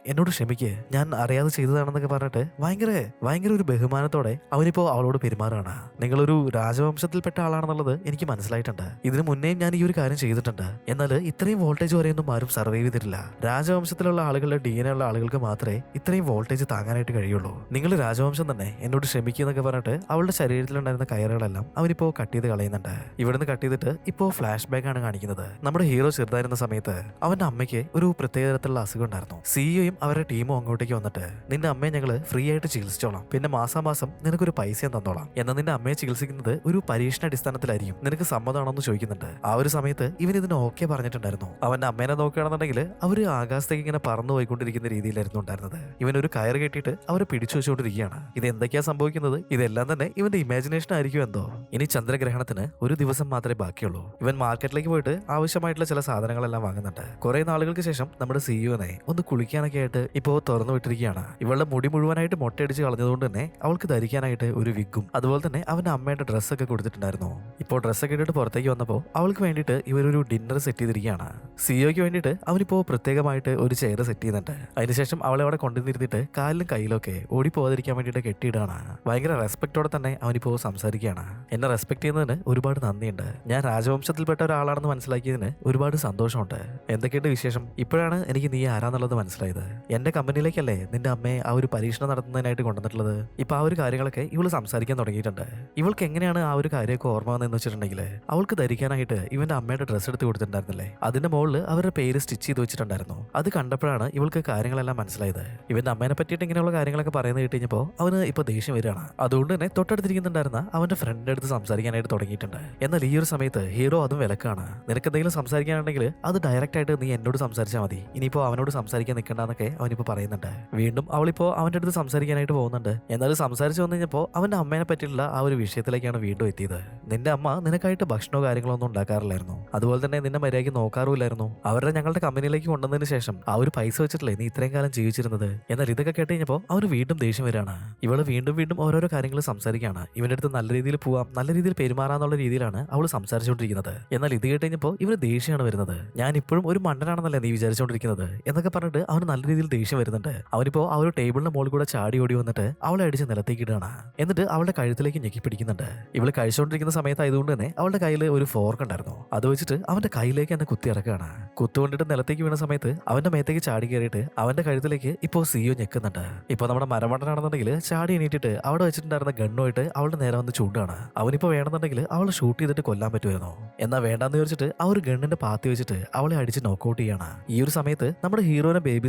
എന്നോട് ക്ഷമിക്ക്, ഞാൻ അറിയാതെ ചെയ്തതാണെന്നൊക്കെ പറഞ്ഞിട്ട് ഭയങ്കര ഭയങ്കര ഒരു ബഹുമാനത്തോടെ അവനിപ്പോൾ അവളോട് പെരുമാറുകയാണ്. നിങ്ങളൊരു രാജവംശത്തിൽപ്പെട്ട ആളാണെന്നുള്ളത് എനിക്ക് മനസ്സിലായിട്ടുണ്ട്. ഇതിനു മുന്നേ ഞാൻ ഈ ഒരു കാര്യം ചെയ്തിട്ടുണ്ട്. എന്നാൽ ഇത്രയും വോൾട്ടേജ് വരെയൊന്നും ആരും സർവൈവ് ചെയ്തിട്ടില്ല. രാജവംശത്തിലുള്ള ആളുകളുടെ DNA ഉള്ള ആളുകൾക്ക് മാത്രമേ ഇത്രയും വോൾട്ടേജ് താങ്ങാനായിട്ട് കഴിയുള്ളൂ. നിങ്ങൾ രാജവംശം തന്നെ എന്നോട് ക്ഷമിക്കുന്നൊക്കെ പറഞ്ഞിട്ട് അവളുടെ ശരീരത്തിലുണ്ടായിരുന്ന കയറുകളെല്ലാം അവനിപ്പോൾ കട്ട് ചെയ്ത് കളയുന്നുണ്ട്. ഇവിടുന്ന് കട്ട് ചെയ്തിട്ട് ഇപ്പോൾ ഫ്ലാഷ് ബാക്ക് ആണ് കാണിക്കുന്നത്. നമ്മുടെ ഹീറോ ചെറുതായിരുന്ന സമയത്ത് അവന്റെ അമ്മയ്ക്ക് ഒരു പ്രത്യേക തരത്തിലുള്ള അസുഖം ഉണ്ടായിരുന്നു. സിഇഒയും അവരുടെ ടീമും അങ്ങോട്ടേക്ക് വന്നിട്ട് നിന്റെ അമ്മയെ ഞങ്ങള് ഫ്രീ ആയിട്ട് ചികിത്സിച്ചോളാം, പിന്നെ മാസാമാസം നിനക്കൊരു പൈസയും തന്നോളാം, എന്നാൽ നിന്റെ അമ്മയെ ചികിത്സിക്കുന്നത് ഒരു പരീക്ഷണാടിസ്ഥാനത്തിലായിരിക്കും, നിനക്ക് സമ്മതമാണെന്ന് ചോദിക്കുന്നുണ്ട്. ആ ഒരു സമയത്ത് ഇവൻ ഇതിന് ഓക്കെ പറഞ്ഞിട്ടുണ്ടായിരുന്നു. അവന്റെ അമ്മേനെ നോക്കുകയാണെന്നുണ്ടെങ്കിൽ അവര് ആകാശത്തേക്ക് ഇങ്ങനെ പറന്നു പോയിക്കൊണ്ടിരിക്കുന്ന രീതിയിലായിരുന്നു ഉണ്ടായിരുന്നത്. ഇവനൊരു കയറ് കെട്ടിയിട്ട് അവരെ പിടിച്ചു വെച്ചുകൊണ്ടിരിക്കുകയാണ്. ഇത് എന്തൊക്കെയാ സംഭവിക്കുന്നത്? ഇതെല്ലാം തന്നെ ഇവന്റെ ഇമാജിനേഷൻ ആയിരിക്കും എന്തോ. ഇനി ചന്ദ്രഗ്രഹണത്തിന് ഒരു ദിവസം മാത്രമേ ബാക്കിയുള്ളൂ. ഇവൻ മാർക്കറ്റിലേക്ക് പോയിട്ട് ആവശ്യമായിട്ടുള്ള ചില സാധനങ്ങളെല്ലാം വാങ്ങുന്നുണ്ട്. കുറെ നാളുകൾക്ക് ശേഷം നമ്മുടെ സിഇഒനെ ഒന്ന് കുളിക്കാനൊക്കെ ആയിട്ട് ഇപ്പോ തുറന്നു വിട്ടിരിക്കുകയാണ്. ഇവളുടെ മുടി മുഴുവനായിട്ട് മൊട്ടയടിച്ച് കളഞ്ഞതുകൊണ്ട് തന്നെ അവൾക്ക് ധരിക്കാനായിട്ട് ഒരു വിഗും അതുപോലെ തന്നെ അവന്റെ അമ്മയുടെ ഡ്രസ്സൊക്കെ കൊടുത്തിട്ടുണ്ടായിരുന്നു. ഇപ്പോൾ ഡ്രസ്സൊക്കെ ഇട്ടിട്ട് പുറത്തേക്ക് വന്നപ്പോൾ അവൾക്ക് വേണ്ടിയിട്ട് ഇവരൊരു ഡിന്നർ സെറ്റ് ചെയ്തിരിക്കുകയാണ്. സിഇഒക്ക് വേണ്ടിയിട്ട് അവനിപ്പോ പ്രത്യേകമായിട്ട് ഒരു ചെയർ സെറ്റ് ചെയ്യുന്നുണ്ട്. അതിനുശേഷം അവളെ അവിടെ കൊണ്ടുവന്നിരുത്തിയിട്ട് കാലിലും കയ്യിലൊക്കെ ഓടി പോകാതിരിക്കാൻ വേണ്ടിയിട്ട് കെട്ടിയിടാണ്. ഭയങ്കര റെസ്പെക്റ്റോടെ തന്നെ അവനിപ്പോ സംസാരിക്കുകയാണ്. എന്നെ റെസ്പെക്ട് ചെയ്യുന്നതിന് ഒരുപാട് നന്ദിയുണ്ട്. ഞാൻ രാജവംശത്തിൽപ്പെട്ട ഒരാളാണെന്ന് മനസ്സിലാക്കിയതിന് ഒരുപാട് സന്തോഷമുണ്ട്. എന്തൊക്കെയുണ്ട് വിശേഷം? ഇപ്പോഴാണ് എനിക്ക് നീ ആരാന്നുള്ളത് മനസ്സിലായത്. എന്റെ കമ്പനിയിലേക്കല്ലേ നിന്റെ അമ്മയെ ആ ഒരു പരീക്ഷണം നടത്തുന്നതിനായിട്ട് കൊണ്ടുവന്നിട്ടുള്ളത്. ഇപ്പൊ ആ ഒരു കാര്യങ്ങളൊക്കെ ഇവള് സംസാരിക്കാൻ തുടങ്ങിയിട്ടുണ്ട്. ഇവൾക്ക് എങ്ങനെയാണ് ആ ഒരു കാര്യമൊക്കെ ഓർമ്മ വന്നതെന്ന് വെച്ചിട്ടുണ്ടെങ്കിൽ അവൾക്ക് ധരിക്കാനായിട്ട് ഇവന്റെ അമ്മയുടെ ഡ്രസ്സ് എടുത്ത് കൊടുത്തിട്ടുണ്ടായിരുന്നില്ലേ, അതിന്റെ മുകളിൽ അവരുടെ പേര് സ്റ്റിച്ച് ചെയ്ത് വെച്ചിട്ടുണ്ടായിരുന്നു. അത് കണ്ടപ്പോഴാണ് ഇവൾക്ക് കാര്യങ്ങളെല്ലാം മനസ്സിലായത്. ഇവന്റെ അമ്മേനെ പറ്റിയിട്ട് ഇങ്ങനെയുള്ള കാര്യങ്ങളൊക്കെ പറയുന്നത് കേട്ടുകഴിഞ്ഞപ്പോൾ അവന് ഇപ്പൊ ദേഷ്യം വരികയാണ്. അതുകൊണ്ട് തന്നെ തൊട്ടടുത്തിരിക്കുന്നുണ്ടായിരുന്ന അവന്റെ ഫ്രണ്ടിന്റെ അടുത്ത് സംസാരിക്കാനായിട്ട് തുടങ്ങിയിട്ടുണ്ട്. എന്നാൽ ഈ ഒരു സമയത്ത് ഹീറോ അതും വിലക്കാണ്. നിനക്ക് എന്തെങ്കിലും സംസാരിക്കാനുണ്ടെങ്കിൽ അത് ഡയറക്റ്റ് ആയിട്ട് നീ എന്നോട് സംസാരിച്ചാൽ മതി, ഇനിയിപ്പോ അവനോട് സംസാരിക്കാൻ നിൽക്കണ്ടെന്നൊക്കെ അവനിപ്പോ പറയുന്നുണ്ട്. വീണ്ടും അവളിപ്പോ അവന്റെ അടുത്ത് സംസാരിക്കാനായിട്ട് പോകുന്നുണ്ട്. എന്നാലും സംസാരിച്ചു വന്നു കഴിഞ്ഞപ്പോൾ അവന്റെ അമ്മേനെ പറ്റിയുള്ള ആ ഒരു വിഷയത്തിലേക്കാണ് വീണ്ടും എത്തിയത്. നിന്റെ അമ്മ നിനക്കായിട്ട് ഭക്ഷണമോ കാര്യങ്ങളോ ഒന്നും ഉണ്ടാക്കാറില്ലായിരുന്നു, അതുപോലെ തന്നെ നിന്നെ മര്യാദയ്ക്ക് നോക്കാറുമില്ലായിരുന്നു. അവരുടെ ഞങ്ങളുടെ കമ്പനിയിലേക്ക് കൊണ്ടുവന്നതിന് ശേഷം ആ ഒരു പൈസ വെച്ചിട്ടില്ലേ നീ ഇത്രയും കാലം ജീവിച്ചിരുന്നത്. എന്നാൽ ഇതൊക്കെ കേട്ട് കഴിഞ്ഞപ്പോൾ അവന് വീണ്ടും ദേഷ്യം വരികയാണ്. ഇവള് വീണ്ടും വീണ്ടും ഓരോരോ കാര്യങ്ങൾ സംസാരിക്കുകയാണ്. ഇവന്റെ അടുത്ത് നല്ല രീതിയിൽ പോവാം, നല്ല രീതിയിൽ പെരുമാറാന്നുള്ള രീതിയിലാണ് അവൾ സംസാരിച്ചുകൊണ്ടിരിക്കുന്നത്. എന്നാൽ ഇത് കേട്ട് കഴിഞ്ഞപ്പോൾ ഇവന് ദേഷ്യമാണ് വരുന്നത്. ഞാൻ ഇപ്പോഴും ഒരു മണ്ടനാണെന്നല്ലേ നീ വിചാരിച്ചുകൊണ്ടിരിക്കുന്നത് എന്നൊക്കെ പറഞ്ഞിട്ട് അവന് നല്ല രീതിയിൽ ദേഷ്യം വരുന്നുണ്ട്. അവനിപ്പോ ആ ഒരു ടേബിളിന്റെ മുകളിൽ കൂടെ ചാടി ഓടി വന്നിട്ട് അവളെ അടിച്ച് നിലത്തേക്ക് ഇടുകയാണ്. എന്നിട്ട് അവളുടെ കഴുത്തിലേക്ക് ഞെക്കി പിടിക്കുന്നുണ്ട്. ഇവള് കഴിച്ചുകൊണ്ടിരിക്കുന്ന സമയത്തായതുകൊണ്ട് തന്നെ അവളുടെ കയ്യിൽ ഒരു ഫോർക്ക് ഉണ്ടായിരുന്നു. അത് വെച്ചിട്ട് അവന്റെ കയ്യിലേക്ക് എന്നെ കുത്തി ഇറക്കുകയാണ്. കുത്തുകൊണ്ടിട്ട് നിലത്തേക്ക് വീണ സമയത്ത് അവന്റെ മേത്തേക്ക് ചാടി കയറിയിട്ട് അവന്റെ കഴുത്തിലേക്ക് ഇപ്പോ സിഇഒ ഞെക്കുന്നുണ്ട്. ഇപ്പൊ നമ്മുടെ മരമണ്ടനാണെന്നുണ്ടെങ്കിൽ ചാടി എണീറ്റിട്ട് അവിടെ വെച്ചിട്ടുണ്ടായിരുന്ന ഗണ്ണുമായിട്ട് അവളുടെ നേരെ വന്ന് ചൂണ്ടാണ്. അവനിപ്പോ വേണമെന്നുണ്ടെങ്കിൽ അവളെ ഷൂട്ട് ചെയ്തിട്ട് കൊല്ലാൻ പറ്റുമായിരുന്നു. എന്നാൽ വേണ്ടാന്ന് ചോദിച്ചിട്ട് ആ ഒരു ഗണ്ണിന്റെ പാത്തി വെച്ചിട്ട് അവളെ അടിച്ച് നോക്കൗട്ട് ചെയ്യാണ്. ഈ ഒരു സമയത്ത് നമ്മുടെ ഹീറോനെ ബേബി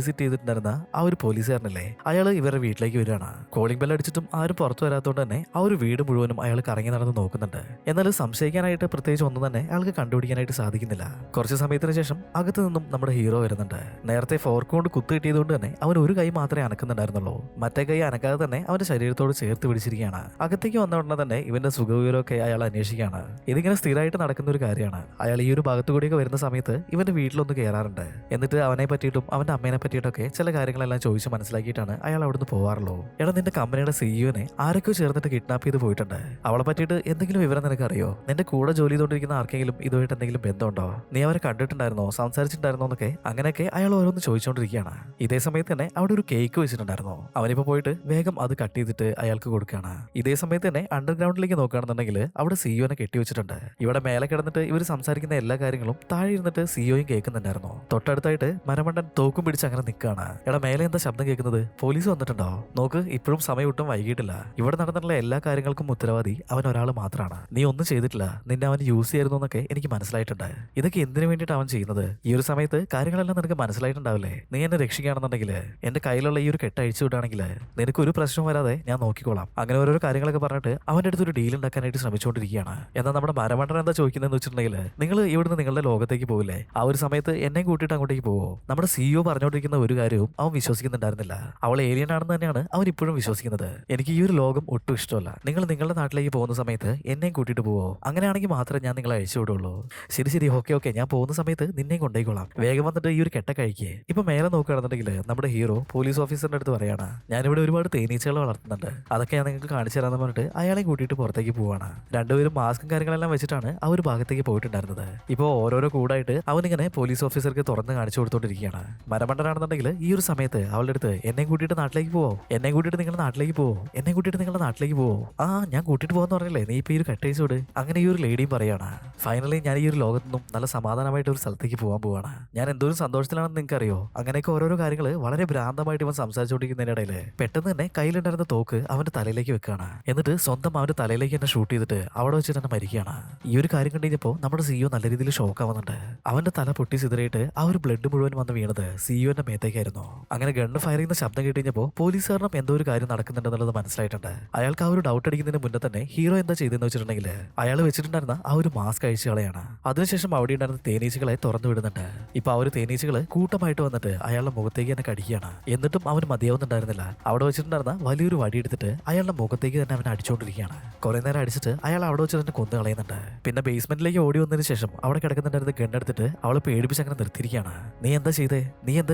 സിറ്റ് ചെയ്തിട്ടുണ്ടായിരുന്ന ആ ഒരു പോലീസുകാരനല്ലേ അയാള് ഇവരുടെ വീട്ടിലേക്ക് വരികയാണ്. കോളിംഗ് ബെൽ അടിച്ചിട്ടും ആരും പുറത്തു വരാത്തതുകൊണ്ട് തന്നെ ആ ഒരു വീട് മുഴുവനും അയാൾ കറങ്ങി നടന്ന് നോക്കുന്നുണ്ട്. എന്നാൽ സംശയിക്കാനായിട്ട് പ്രത്യേകിച്ച് ഒന്നും തന്നെ അയാൾക്ക് കണ്ടുപിടിക്കാനായിട്ട് സാധിക്കുന്നില്ല. കുറച്ച് സമയത്തിന് ശേഷം അകത്ത് നിന്നും നമ്മുടെ ഹീറോ വരുന്നുണ്ട്. നേരത്തെ ഫോർക്ക് കൊണ്ട് കുത്തു കിട്ടിയതുകൊണ്ട് തന്നെ അവൻ ഒരു കൈ മാത്രമേ അനക്കുന്നുണ്ടായിരുന്നുള്ളൂ. മറ്റേ കൈ അനക്കാതെ തന്നെ അവന്റെ ശരീരത്തോട് ചേർത്ത് പിടിച്ചിരിക്കുകയാണ്. അകത്തേക്ക് വന്ന ഉടനെ തന്നെ ഇവന്റെ സുഖവിവരമൊക്കെ അയാൾ അന്വേഷിക്കുകയാണ്. ഇതിങ്ങനെ സ്ഥിരമായിട്ട് നടക്കുന്ന ഒരു കാര്യമാണ്. അയാൾ ഈ ഒരു ഭാഗത്തു കൂടിയൊക്കെ വരുന്ന സമയത്ത് ഇവന്റെ വീട്ടിലൊന്ന് കയറാറുണ്ട്. എന്നിട്ട് അവനെ പറ്റിയിട്ടും അവന്റെ അമ്മേനെ പറ്റിയിട്ടൊക്കെ ചില കാര്യങ്ങളെല്ലാം ചോദിച്ച് മനസ്സിലാക്കിയിട്ടാണ് അയാൾ അവിടുന്ന് പോവാറുള്ളൂ. എടാ നിന്റെ കമ്പനിയുടെ സിഇഒനെ ആരൊക്കെയോ ചേർന്നിട്ട് കിഡ്നാപ്പ് ചെയ്ത് പോയിട്ടുണ്ട്. അവളെ പറ്റിയിട്ട് എന്തെങ്കിലും വിവരം നിനക്ക് അറിയോ? നിന്റെ കൂടെ ജോലി ചെയ്തുകൊണ്ടിരിക്കുന്ന ആർക്കെങ്കിലും ഇതുമായിട്ട് എന്തെങ്കിലും ബന്ധമുണ്ടോ? നീ അവരെ കണ്ടിട്ടുണ്ടായിരുന്നോ, സംസാരിച്ചിട്ടുണ്ടായിരുന്നോ എന്നൊക്കെ അങ്ങനെയൊക്കെ അയാൾ ഓരോന്ന് ചോദിച്ചുകൊണ്ടിരിക്കുകയാണ്. ഇതേ സമയത്ത് തന്നെ അവിടെ ഒരു കേക്ക് വെച്ചിട്ടുണ്ടായിരുന്നു. അവനിപ്പോ പോയിട്ട് വേഗം അത് കട്ട് ചെയ്തിട്ട് അയാൾക്ക് കൊടുക്കുകയാണ്. ഇതേ സമയത്ത് തന്നെ അണ്ടർഗ്രൗണ്ടിലേക്ക് നോക്കുകയാണെന്നുണ്ടെങ്കിൽ അവിടെ സിഇഒനെ കെട്ടിവെച്ചിട്ടുണ്ട്. ഇവിടെ മേലെ കിടന്നിട്ട് ഇവർ സംസാരിക്കുന്ന എല്ലാ കാര്യങ്ങളും താഴെ ഇരുന്നിട്ട് സിഇഒയും കേൾക്കുന്നുണ്ടായിരുന്നു. തൊട്ടടുത്തായിട്ട് മരമണ്ടൻ തോക്കും പിടിച്ച് അങ്ങനെ നിൽക്കുകയാണ്. എടാ മേലെ എന്താ ശബ്ദം കേൾക്കുന്നത്? പോലീസ് വന്നിട്ടുണ്ടോ? നോക്ക്, ഇപ്പോഴും സമയം ഒട്ടും വൈകിട്ടില്ല. ഇവിടെ നടന്നിട്ടുള്ള എല്ലാ കാര്യങ്ങൾക്കും ഉത്തരവാദി അവൻ ഒരാൾ മാത്രമാണ്. നീ ഒന്നും ചെയ്തിട്ടില്ല, നിന്നെ അവൻ യൂസ് ചെയ്യായിരുന്നു എന്നൊക്കെ എനിക്ക് മനസ്സിലായിട്ടുണ്ട്. ഇതൊക്കെ എന്തിനു വേണ്ടിയിട്ട് അവൻ ചെയ്യുന്നത്? ഈ ഒരു സമയത്ത് കാര്യങ്ങളെല്ലാം നിനക്ക് മനസ്സിലായിട്ടുണ്ടാവില്ലേ? നീ എന്നെ രക്ഷിക്കുകയാണെന്നുണ്ടെങ്കിൽ എന്റെ കയ്യിലുള്ള ഈ ഒരു കെട്ട് അഴിച്ചു വിടുകയാണെങ്കിൽ നിനക്ക് ഒരു പ്രശ്നം വരാതെ ഞാൻ നോക്കിക്കോളാം. അങ്ങനെ ഓരോരോ കാര്യങ്ങളൊക്കെ പറഞ്ഞിട്ട് അവന്റെ അടുത്ത് ഒരു ഡീൽ ഉണ്ടാക്കാനായിട്ട് ശ്രമിച്ചുകൊണ്ടിരിക്കുകയാണ്. എന്നാൽ നമ്മുടെ മരമണ്ടൻ എന്താ ചോദിക്കുന്നതെന്ന് വെച്ചിട്ടുണ്ടെങ്കിൽ നിങ്ങൾ ഇവിടുന്ന് നിങ്ങളുടെ ലോകത്തേക്ക് പോകില്ലേ? ആ ഒരു സമയത്ത് എന്നെ കൂട്ടിയിട്ട് അങ്ങോട്ടേക്ക് പോവോ? നമ്മുടെ സിഇഒ പറഞ്ഞുകൊണ്ടിരിക്കുന്ന ഒരു കാര്യവും അവൻ വിശ്വസിക്കുന്നുണ്ടായിരുന്നില്ല. അവൾ ഏലിയൻ ആണെന്ന് തന്നെയാണ് അവൻ ഇപ്പോഴും വിശ്വസിക്കുന്നത്. എനിക്ക് ഈ ഒരു ലോകം ഒട്ടും ഇഷ്ടമല്ല. നിങ്ങൾ നിങ്ങളുടെ നാട്ടിലേക്ക് പോകുന്ന സമയത്ത് എന്നെയും കൂട്ടിയിട്ട് പോവോ? അങ്ങനെയാണെങ്കിൽ മാത്രമേ ഞാൻ നിങ്ങളെ അഴിച്ചു വിടുള്ളൂ. ശരി ശരി ഓക്കെ ഓക്കെ ഞാൻ പോകുന്ന സമയത്ത് നിന്നെയും കൊണ്ടേക്കോളാം. വേഗം വന്നിട്ട് ഈ ഒരു കെട്ട കഴിക്കേ. ഇപ്പൊ മേലെ നോക്കുകയാണെന്നുണ്ടെങ്കിൽ നമ്മുടെ ഹീറോ പോലീസ് ഓഫീസറിന്റെ അടുത്ത് പറയാണ്, ഞാനിവിടെ ഒരുപാട് തേനീച്ചകൾ വളർത്തുന്നുണ്ട്, അതൊക്കെ ഞാൻ നിങ്ങൾക്ക് കാണിച്ചു തരാമെന്ന് പറഞ്ഞിട്ട് അയാളെ കൂട്ടിയിട്ട് പുറത്തേക്ക് പോവാണ്. രണ്ടുപേരും മാസ്കും കാര്യങ്ങളെല്ലാം വെച്ചിട്ടാണ് ആ ഒരു ഭാഗത്തേക്ക് പോയിട്ടുണ്ടായിരുന്നത്. ഇപ്പോൾ ഓരോരോ കൂടായിട്ട് അവനിങ്ങനെ പോലീസ് ഓഫീസർക്ക് തുറന്ന് കാണിച്ചു കൊടുത്തോണ്ടിരിക്കുകയാണ്. മരമണ്ടനാണെന്നുണ്ടെങ്കിൽ ഈ ഒരു സമയത്ത് അവളുടെ അടുത്ത് എന്നെ കൂട്ടിയിട്ട് നാട്ടിലേക്ക് പോവോ, എന്നെ കൂട്ടിയിട്ട് നിങ്ങളുടെ നാട്ടിലേക്ക് പോവോ, എന്നെ കൂട്ടിയിട്ട് നിങ്ങളുടെ നാട്ടിലേക്ക് പോവോ, ആ ഞാൻ കൂട്ടിയിട്ട് പോകാന്ന് പറഞ്ഞില്ലേ, നീ ഇപ്പൊ ഈ ഒരു കട്ടേഴ്സോട്. അങ്ങനെ ഈ ഒരു ലേഡിയും പറയാണ്, ഫൈനലി ഞാൻ ഈ ഒരു ലോകത്തുനിന്നും നല്ല സമാധാനമായിട്ട് ഒരു സ്ഥലത്തേക്ക് പോകാൻ പോവാണ്, ഞാൻ എന്തോരം സന്തോഷത്തിലാണെന്ന് നിങ്ങൾക്ക് അറിയോ. അങ്ങനെയൊക്കെ ഓരോരോ കാര്യങ്ങൾ വളരെ ഭ്രാന്തമായിട്ട് ഇവൻ സംസാരിച്ചുകൊണ്ടിരിക്കുന്നതിനിടയിൽ പെട്ടെന്ന് തന്നെ കയ്യിലുണ്ടായിരുന്ന തോക്ക് അവന്റെ തലയിലേക്ക് വെക്കുകയാണ്. എന്നിട്ട് സ്വന്തം അവന്റെ തലയിലേക്ക് തന്നെ ഷൂട്ട് ചെയ്തിട്ട് അവിടെ വെച്ച് തന്നെ മരിക്കുകയാണ്. ഈ ഒരു കാര്യം കണ്ടുകഴിഞ്ഞപ്പോൾ നമ്മുടെ സിഇഒ നല്ല രീതിയിൽ ഷോക്ക് ആവുന്നുണ്ട്. അവന്റെ തല പൊട്ടി സിതറിയിട്ട് ആ ഒരു ബ്ലഡ് മുഴുവൻ വന്ന് വീണത് സിഇഒന്റെ മേത്തേക്കായിരുന്നു. അങ്ങനെ ഗണ്ണ് ഫയർ ചെയ്യുന്ന ശബ്ദം കേട്ടുകഴിഞ്ഞപ്പോൾ പോലീസുകാരനും എന്തോ ഒരു കാര്യം നടക്കുന്നുണ്ടെന്നുള്ളത് മനസ്സിലായിട്ടുണ്ട്. അയാൾക്ക് ആ ഒരു ഡൗട്ട് അടിക്കുന്നതിന് മുന്നേ തന്നെ ഹീറോ എന്താ ചെയ്തെന്ന് വെച്ചിട്ടുണ്ടെങ്കിൽ അയാൾ വെച്ചിട്ടുണ്ടായിരുന്ന ആ ഒരു മാസ്ക് അഴിച്ചു കളയാണ്. അതിനുശേഷം അവിടെ ഉണ്ടായിരുന്ന തേനീച്ചകളെ തുറന്നു വിടുന്നുണ്ട്. ഇപ്പൊ ആ ഒരു തേനീച്ചകള് കൂട്ടമായിട്ട് വന്നിട്ട് അയാളുടെ മുഖത്തേക്ക് തന്നെ കടിക്കുകയാണ്. എന്നിട്ടും അവന് മതിയാവുന്നുണ്ടായിരുന്നില്ല. അവിടെ വെച്ചിട്ടുണ്ടായിരുന്ന വലിയൊരു വടി എടുത്തിട്ട് അയാളുടെ മുഖത്തേക്ക് തന്നെ അവൻ അടിച്ചുകൊണ്ടിരിക്കുകയാണ്. കുറെ നേരം അടിച്ചിട്ട് അയാൾ അവിടെ വെച്ച് തന്നെ കൊന്നു കളയുന്നുണ്ട്. പിന്നെ ബേസ്മെന്റിലേക്ക് ഓടി വന്നതിന് ശേഷം അവിടെ കിടക്കുന്നുണ്ടായിരുന്ന ഗണ്ണെടുത്തിട്ട് അവളെ പേടിപ്പിച്ച് അങ്ങനെ നിർത്തിയിരിക്കുകയാണ്. നീ എന്താ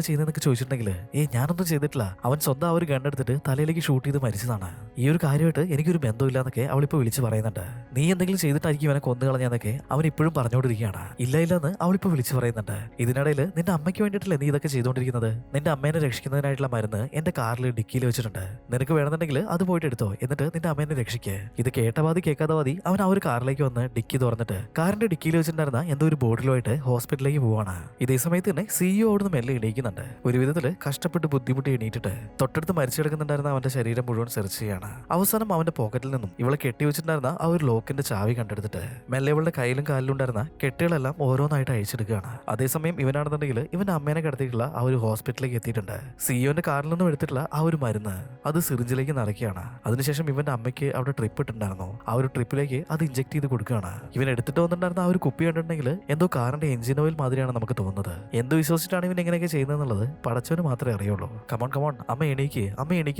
ചെയ്തതെന്നൊക്കെ ചോദിച്ചിട്ടുണ്ടെങ്കിൽ ഞാനൊന്നും ചെയ്തിട്ടില്ല, അവൻ സ്വന്തം ആ ഒരു ഗണ്ണെടുത്തിട്ട് തലയിലേക്ക് ഷൂട്ട് ചെയ്ത് മരിച്ചതാണ്, ഈ ഒരു കാര്യമായിട്ട് എനിക്കൊരു ബന്ധമില്ല എന്നൊക്കെ അവളിപ്പോ വിളിച്ച് പറയുന്നുണ്ട്. നീ എന്തെങ്കിലും ചെയ്തിട്ടായിരിക്കും ഇവനെ കൊന്നു കളഞ്ഞെന്നൊക്കെ അവൻ ഇപ്പോഴും പറഞ്ഞുകൊണ്ടിരിക്കുകയാണ്. ഇല്ല ഇല്ലെന്ന് അവളിപ്പോ വിളിച്ച് പറയുന്നുണ്ട്. ഇതിനിടയിൽ നിന്റെ അമ്മയ്ക്ക് വേണ്ടിയിട്ടല്ലേ നീ ഇതൊക്കെ ചെയ്തുകൊണ്ടിരിക്കുന്നത്, നിന്റെ അമ്മേനെ രക്ഷിക്കുന്നതിനായിട്ടുള്ള മരുന്ന് എന്റെ കാറിൽ ഡിക്കിയിൽ വെച്ചിട്ടുണ്ട്, നിനക്ക് വേണമെന്നുണ്ടെങ്കിൽ അത് പോയിട്ട് എടുത്തോ, എന്നിട്ട് നിന്റെ അമ്മേനെ രക്ഷിക്ക്. ഇത് കേട്ട വാതി കേൾക്കാതെ വാതി അവൻ ആ ഒരു കാറിലേക്ക് വന്ന് ഡിക്കി തുറന്നിട്ട് കാറിന്റെ ഡിക്കിയിൽ വെച്ചിട്ടുണ്ടായിരുന്ന എന്തോ ഒരു ബോർഡിലുമായിട്ട് ഹോസ്പിറ്റലിലേക്ക് പോവാണ്. ഇതേ സമയത്ത് തന്നെ സിഇഒ അവിടുന്ന് മെല്ലെ എണീക്കുന്നുണ്ട്. ഒരു വിധത്തില് കഷ്ടപ്പെട്ട് ബുദ്ധിമുട്ടി എണീറ്റിട്ട് തൊട്ടടുത്ത് മരിച്ചു കിടക്കുന്നുണ്ടായിരുന്ന അവന്റെ ശരീരം മുഴുവൻ സെർച്ച് ചെയ്യാണ്. അവസാനം അവന്റെ പോക്കറ്റിൽ നിന്നും ഇവളെ കെട്ടി വെച്ചിട്ടുണ്ടായിരുന്ന ആ ഒരു ലോക്കിന്റെ ചാവി കണ്ടെടുത്തിട്ട് മെല്ലെ ഇവളുടെ കയ്യിലും കാലിലും ഉണ്ടായിരുന്ന കെട്ടുകളെല്ലാം ഓരോന്നായിട്ട് അഴിച്ചെടുക്കുകയാണ്. അതേസമയം ഇവനാണെന്നുണ്ടെങ്കിൽ ഇവന്റെ അമ്മേനെ കിടത്തിയിട്ടുള്ള ആ ഒരു ഹോസ്പിറ്റലിലേക്ക് എത്തിയിട്ടുണ്ട്. സിഇഒന്റെ കാറിൽ നിന്നും എടുത്തിട്ടുള്ള ആ ഒരു മരുന്ന് അത് സിറിഞ്ചിലേക്ക് നിറയ്ക്കുകയാണ്. അതിനുശേഷം ഇവന്റെ അമ്മയ്ക്ക് അവിടെ ട്രിപ്പ് ഇട്ടുണ്ടായിരുന്നു. ആ ഒരു ട്രിപ്പിലേക്ക് അത് ഇഞ്ചെക്ട് ചെയ്ത് കൊടുക്കുകയാണ്. ഇവൻ എടുത്തിട്ട് വന്നിട്ടുണ്ടായിരുന്ന ആ ഒരു കുപ്പി കണ്ടിട്ടുണ്ടെങ്കിൽ എന്തോ കാറിന്റെ എഞ്ചിൻ ഓയിൽ മാതിരിയാണ് നമുക്ക് തോന്നുന്നത്. എന്ത് വിശ്വസിച്ചിട്ടാണ് ഇവൻ എങ്ങനെയൊക്കെ ചെയ്യുന്നതെന്നുള്ളത് പടച്ചവന് മാത്രമേ അറിയുള്ളൂ. കമോൺ അമ്മ എണീക്ക്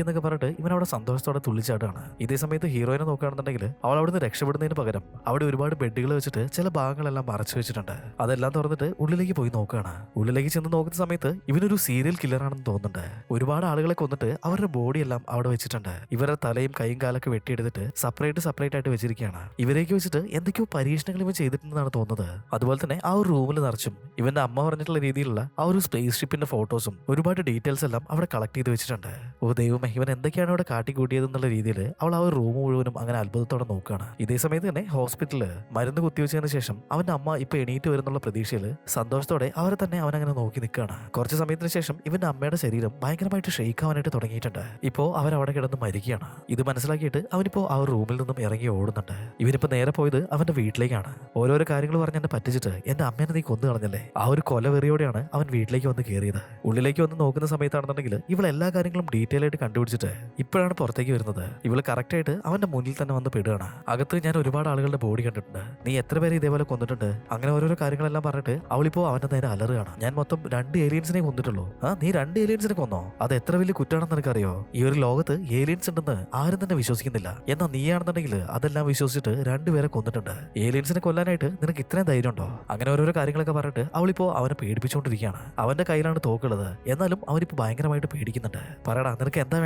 എന്നൊക്കെ പറഞ്ഞിട്ട് ഇവൻ അവിടെ സന്തോഷത്തോടെ തുള്ളിച്ചാട്ടാണ്. ഇതേ സമയത്ത് ഹീറോയിനെ നോക്കുകയാണെന്നുണ്ടെങ്കിൽ അവൾ അവിടുന്ന് രക്ഷപ്പെടുന്നതിന് പകരം അവിടെ ഒരുപാട് ബെഡുകൾ വെച്ചിട്ട് ചില ഭാഗങ്ങളെല്ലാം മറച്ചു വെച്ചിട്ടുണ്ട്. അതെല്ലാം തുറന്നിട്ട് ഉള്ളിലേക്ക് പോയി നോക്കുകയാണ്. ഉള്ളിലേക്ക് ചെന്ന് നോക്കുന്ന സമയത്ത് ഇവനൊരു സീരിയൽ കില്ലറാണെന്ന് തോന്നുന്നുണ്ട്. ഒരുപാട് ആളുകളെ കൊന്നിട്ട് അവരുടെ ബോഡി എല്ലാം അവിടെ വെച്ചിട്ടുണ്ട്. ഇവരുടെ തലയും കൈയും കാലൊക്കെ വെട്ടിയെടുത്തിട്ട് സെപ്പറേറ്റ് ആയിട്ട് വെച്ചിരിക്കുകയാണ്. ഇവരേക്ക് വെച്ചിട്ട് എന്തൊക്കെയോ പരീക്ഷണങ്ങൾ ഇവൻ ചെയ്തിട്ടുണ്ടെന്നാണ് തോന്നുന്നത്. അതുപോലെ തന്നെ ആ ഒരു റൂമിൽ നിറച്ചും ഇവന്റെ അമ്മ പറഞ്ഞിട്ടുള്ള രീതിയിലുള്ള ആ ഒരു സ്പേസ് ഷിപ്പിന്റെ ഫോട്ടോസും ഒരുപാട് ഡീറ്റെയിൽസ് എല്ലാം അവിടെ കളക്ട് ചെയ്ത് വെച്ചിട്ടുണ്ട്. ഓ ദൈവമേ, ഇവൻ എന്തൊക്കെയാണ് അവിടെ കാട്ടിക്കൂട്ടിയതെന്നുള്ള രീതിയിൽ അവൾ ആ ഒരു റൂം മുഴുവനും അങ്ങനെ അത്ഭുതത്തോടെ നോക്കുകയാണ്. ഇതേ സമയത്ത് തന്നെ ഹോസ്പിറ്റലിൽ മരുന്ന് കുത്തിവെച്ചതിന് ശേഷം അവന്റെ അമ്മ ഇപ്പൊ എണീറ്റ് വരുന്നുള്ള പ്രതീക്ഷയിൽ സന്തോഷത്തോടെ അവരെ തന്നെ അവൻ അങ്ങനെ നോക്കി നിൽക്കുകയാണ്. കുറച്ച് സമയത്തിന് ശേഷം ഇവന്റെ അമ്മയുടെ ശരീരം ഭയങ്കരമായിട്ട് ഷെയ്ക്ക് ആവാനായിട്ട് തുടങ്ങിയിട്ടുണ്ട്. ഇപ്പോ അവരവിടെ കിടന്ന് മരിക്കുകയാണ്. ഇത് മനസ്സിലാക്കിയിട്ട് അവനിപ്പോ ആ ഒരു റൂമിൽ നിന്നും ഇറങ്ങി ഓടുന്നുണ്ട്. ഇവനിപ്പോ നേരെ പോയത് അവന്റെ വീട്ടിലേക്കാണ്. ഓരോരോ കാര്യങ്ങൾ പറഞ്ഞ് എന്നെ പറ്റിച്ചിട്ട് എന്റെ അമ്മേനെ നീ കൊന്നു കളഞ്ഞല്ലേ, ആ ഒരു കൊലവെറിയോടെയാണ് അവൻ വീട്ടിലേക്ക് വന്ന് കയറിയത്. ഉള്ളിലേക്ക് വന്ന് നോക്കുന്ന സമയത്താണെന്നുണ്ടെങ്കിൽ ഇവൾ എല്ലാ കാര്യങ്ങളും ഡീറ്റെയിൽ ആയിട്ട് കണ്ടുപിടിച്ചിട്ട് ഇപ്പോഴാണ് പുറത്തേക്ക് വരുന്നത്. ഇവള് കറക്റ്റ് ആയിട്ട് അവന്റെ മുന്നിൽ തന്നെ വന്ന് പെടുകയാണ്. അകത്ത് ഞാൻ ഒരുപാട് ആളുകളുടെ ബോഡി കണ്ടിട്ടുണ്ട്, നീ എത്ര പേരെ ഇതേപോലെ കൊന്നിട്ടുണ്ട്, അങ്ങനെ ഓരോരോ കാര്യങ്ങളെല്ലാം പറഞ്ഞിട്ട് അവളിപ്പോ അവന്റെ നേരെ അലറുകയാണ്. ഞാൻ മൊത്തം 2 ഏലിയൻസിനെ കൊന്നിട്ടുള്ളൂ. നീ 2 ഏലിയൻസിനെ കൊന്നോ, അത് എത്ര വലിയ കുറ്റാണെന്ന് നിനക്കറിയോ? ഈ ഒരു ലോകത്ത് ഏലിയൻസ് ഉണ്ടെന്ന് ആരും തന്നെ വിശ്വസിക്കുന്നില്ല, എന്നാൽ നീയാണെന്നുണ്ടെങ്കിൽ അതെല്ലാം വിശ്വസിച്ചിട്ട് 2 പേരെ കൊന്നിട്ടുണ്ട്. ഏലിയൻസിനെ കൊല്ലാനായിട്ട് നിനക്ക് ഇത്രയും ധൈര്യം ഉണ്ടോ? അങ്ങനെ ഓരോരോ കാര്യങ്ങളൊക്കെ പറഞ്ഞിട്ട് അവളിപ്പോ അവനെ പേടിപ്പിച്ചുകൊണ്ടിരിക്കുകയാണ്. അവന്റെ കയ്യിലാണ് തോക്കുള്ളത്, എന്നാലും അവനിപ്പോ ഭയങ്കരമായിട്ട് പേടിക്കുന്നുണ്ട്. പറയടാ നിനക്ക് എന്താ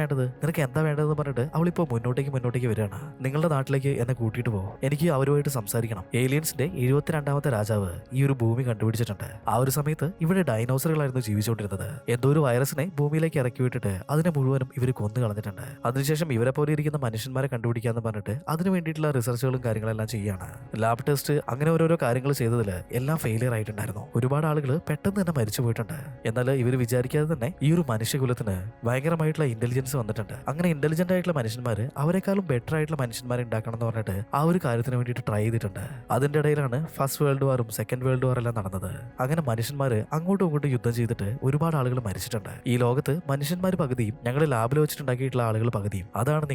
വേണ്ടതെന്ന് പറഞ്ഞിട്ട് അവളിപ്പോ മുന്നോട്ടേക്ക് വരികയാണ്. നിങ്ങളുടെ നാട്ടിലേക്ക് എന്നെ കൂട്ടിയിട്ട് പോ, എനിക്ക് അവരുമായിട്ട് സംസാരിക്കണം. ഏലിയൻസിന്റെ 72ാമത്തെ രാജാവ് ഈ ഒരു ഭൂമി കണ്ടുപിടിച്ചിട്ടുണ്ട്. ആ ഒരു സമയത്ത് ഇവിടെ ഡൈനോസറുകളായിരുന്നു ജീവിച്ചുകൊണ്ടിരുന്നത്. എന്തോ ഒരു വൈറസിനെ ഭൂമിയിലേക്ക് ഇറക്കി വിട്ടിട്ട് അതിനെ മുഴുവനും ഇവർ കൊന്നു കളഞ്ഞിട്ടുണ്ട്. അതിനുശേഷം ഇവരെ പോലെ ഇരിക്കുന്ന മനുഷ്യന്മാരെ കണ്ടുപിടിക്കാന്ന് പറഞ്ഞിട്ട് അതിന് വേണ്ടിയിട്ടുള്ള റിസർച്ചുകളും കാര്യങ്ങളെല്ലാം ചെയ്യാണ്. ലാബ് ടെസ്റ്റ് അങ്ങനെ ഓരോരോ കാര്യങ്ങൾ ചെയ്തതിൽ എല്ലാം ഫെയിലിയർ ആയിട്ടുണ്ടായിരുന്നു. ഒരുപാട് ആളുകൾ പെട്ടെന്ന് തന്നെ മരിച്ചു പോയിട്ടുണ്ട്. എന്നാൽ ഇവർ വിചാരിക്കാതെ തന്നെ ഈ ഒരു മനുഷ്യകുലത്തിന് ഭയങ്കരമായിട്ടുള്ള ഇന്റലിജൻസ് വന്നിട്ടുണ്ട്. അങ്ങനെ ഇന്റലിജന്റ് ആയിട്ടുള്ള മനുഷ്യന്മാർ അവരെക്കാളും ബെറ്റർ ആയിട്ടുള്ള മനുഷ്യന്മാരെ ഉണ്ടാക്കണം എന്ന് പറഞ്ഞിട്ട് ആ ഒരു കാര്യത്തിന് വേണ്ടിയിട്ട് ട്രൈ ചെയ്തിട്ടുണ്ട്. അതിന്റെ ഇടയിലാണ് ഫസ്റ്റ് വേൾഡ് വാറും സെക്കൻഡ് വേൾഡ് വാർ എല്ലാം നടന്നത്. അങ്ങനെ മനുഷ്യന്മാര് അങ്ങോട്ടും ഇങ്ങോട്ടും യുദ്ധം ചെയ്തിട്ട് ഒരുപാട് ആളുകൾ മരിച്ചിട്ടുണ്ട്. ഈ ലോകത്ത് മനുഷ്യന്മാർ പകുതിയും ഞങ്ങൾ ലാബിൽ വെച്ചിട്ടുണ്ടാക്കിയിട്ടുള്ള ആളുകൾ പകുതിയും. അതാണ്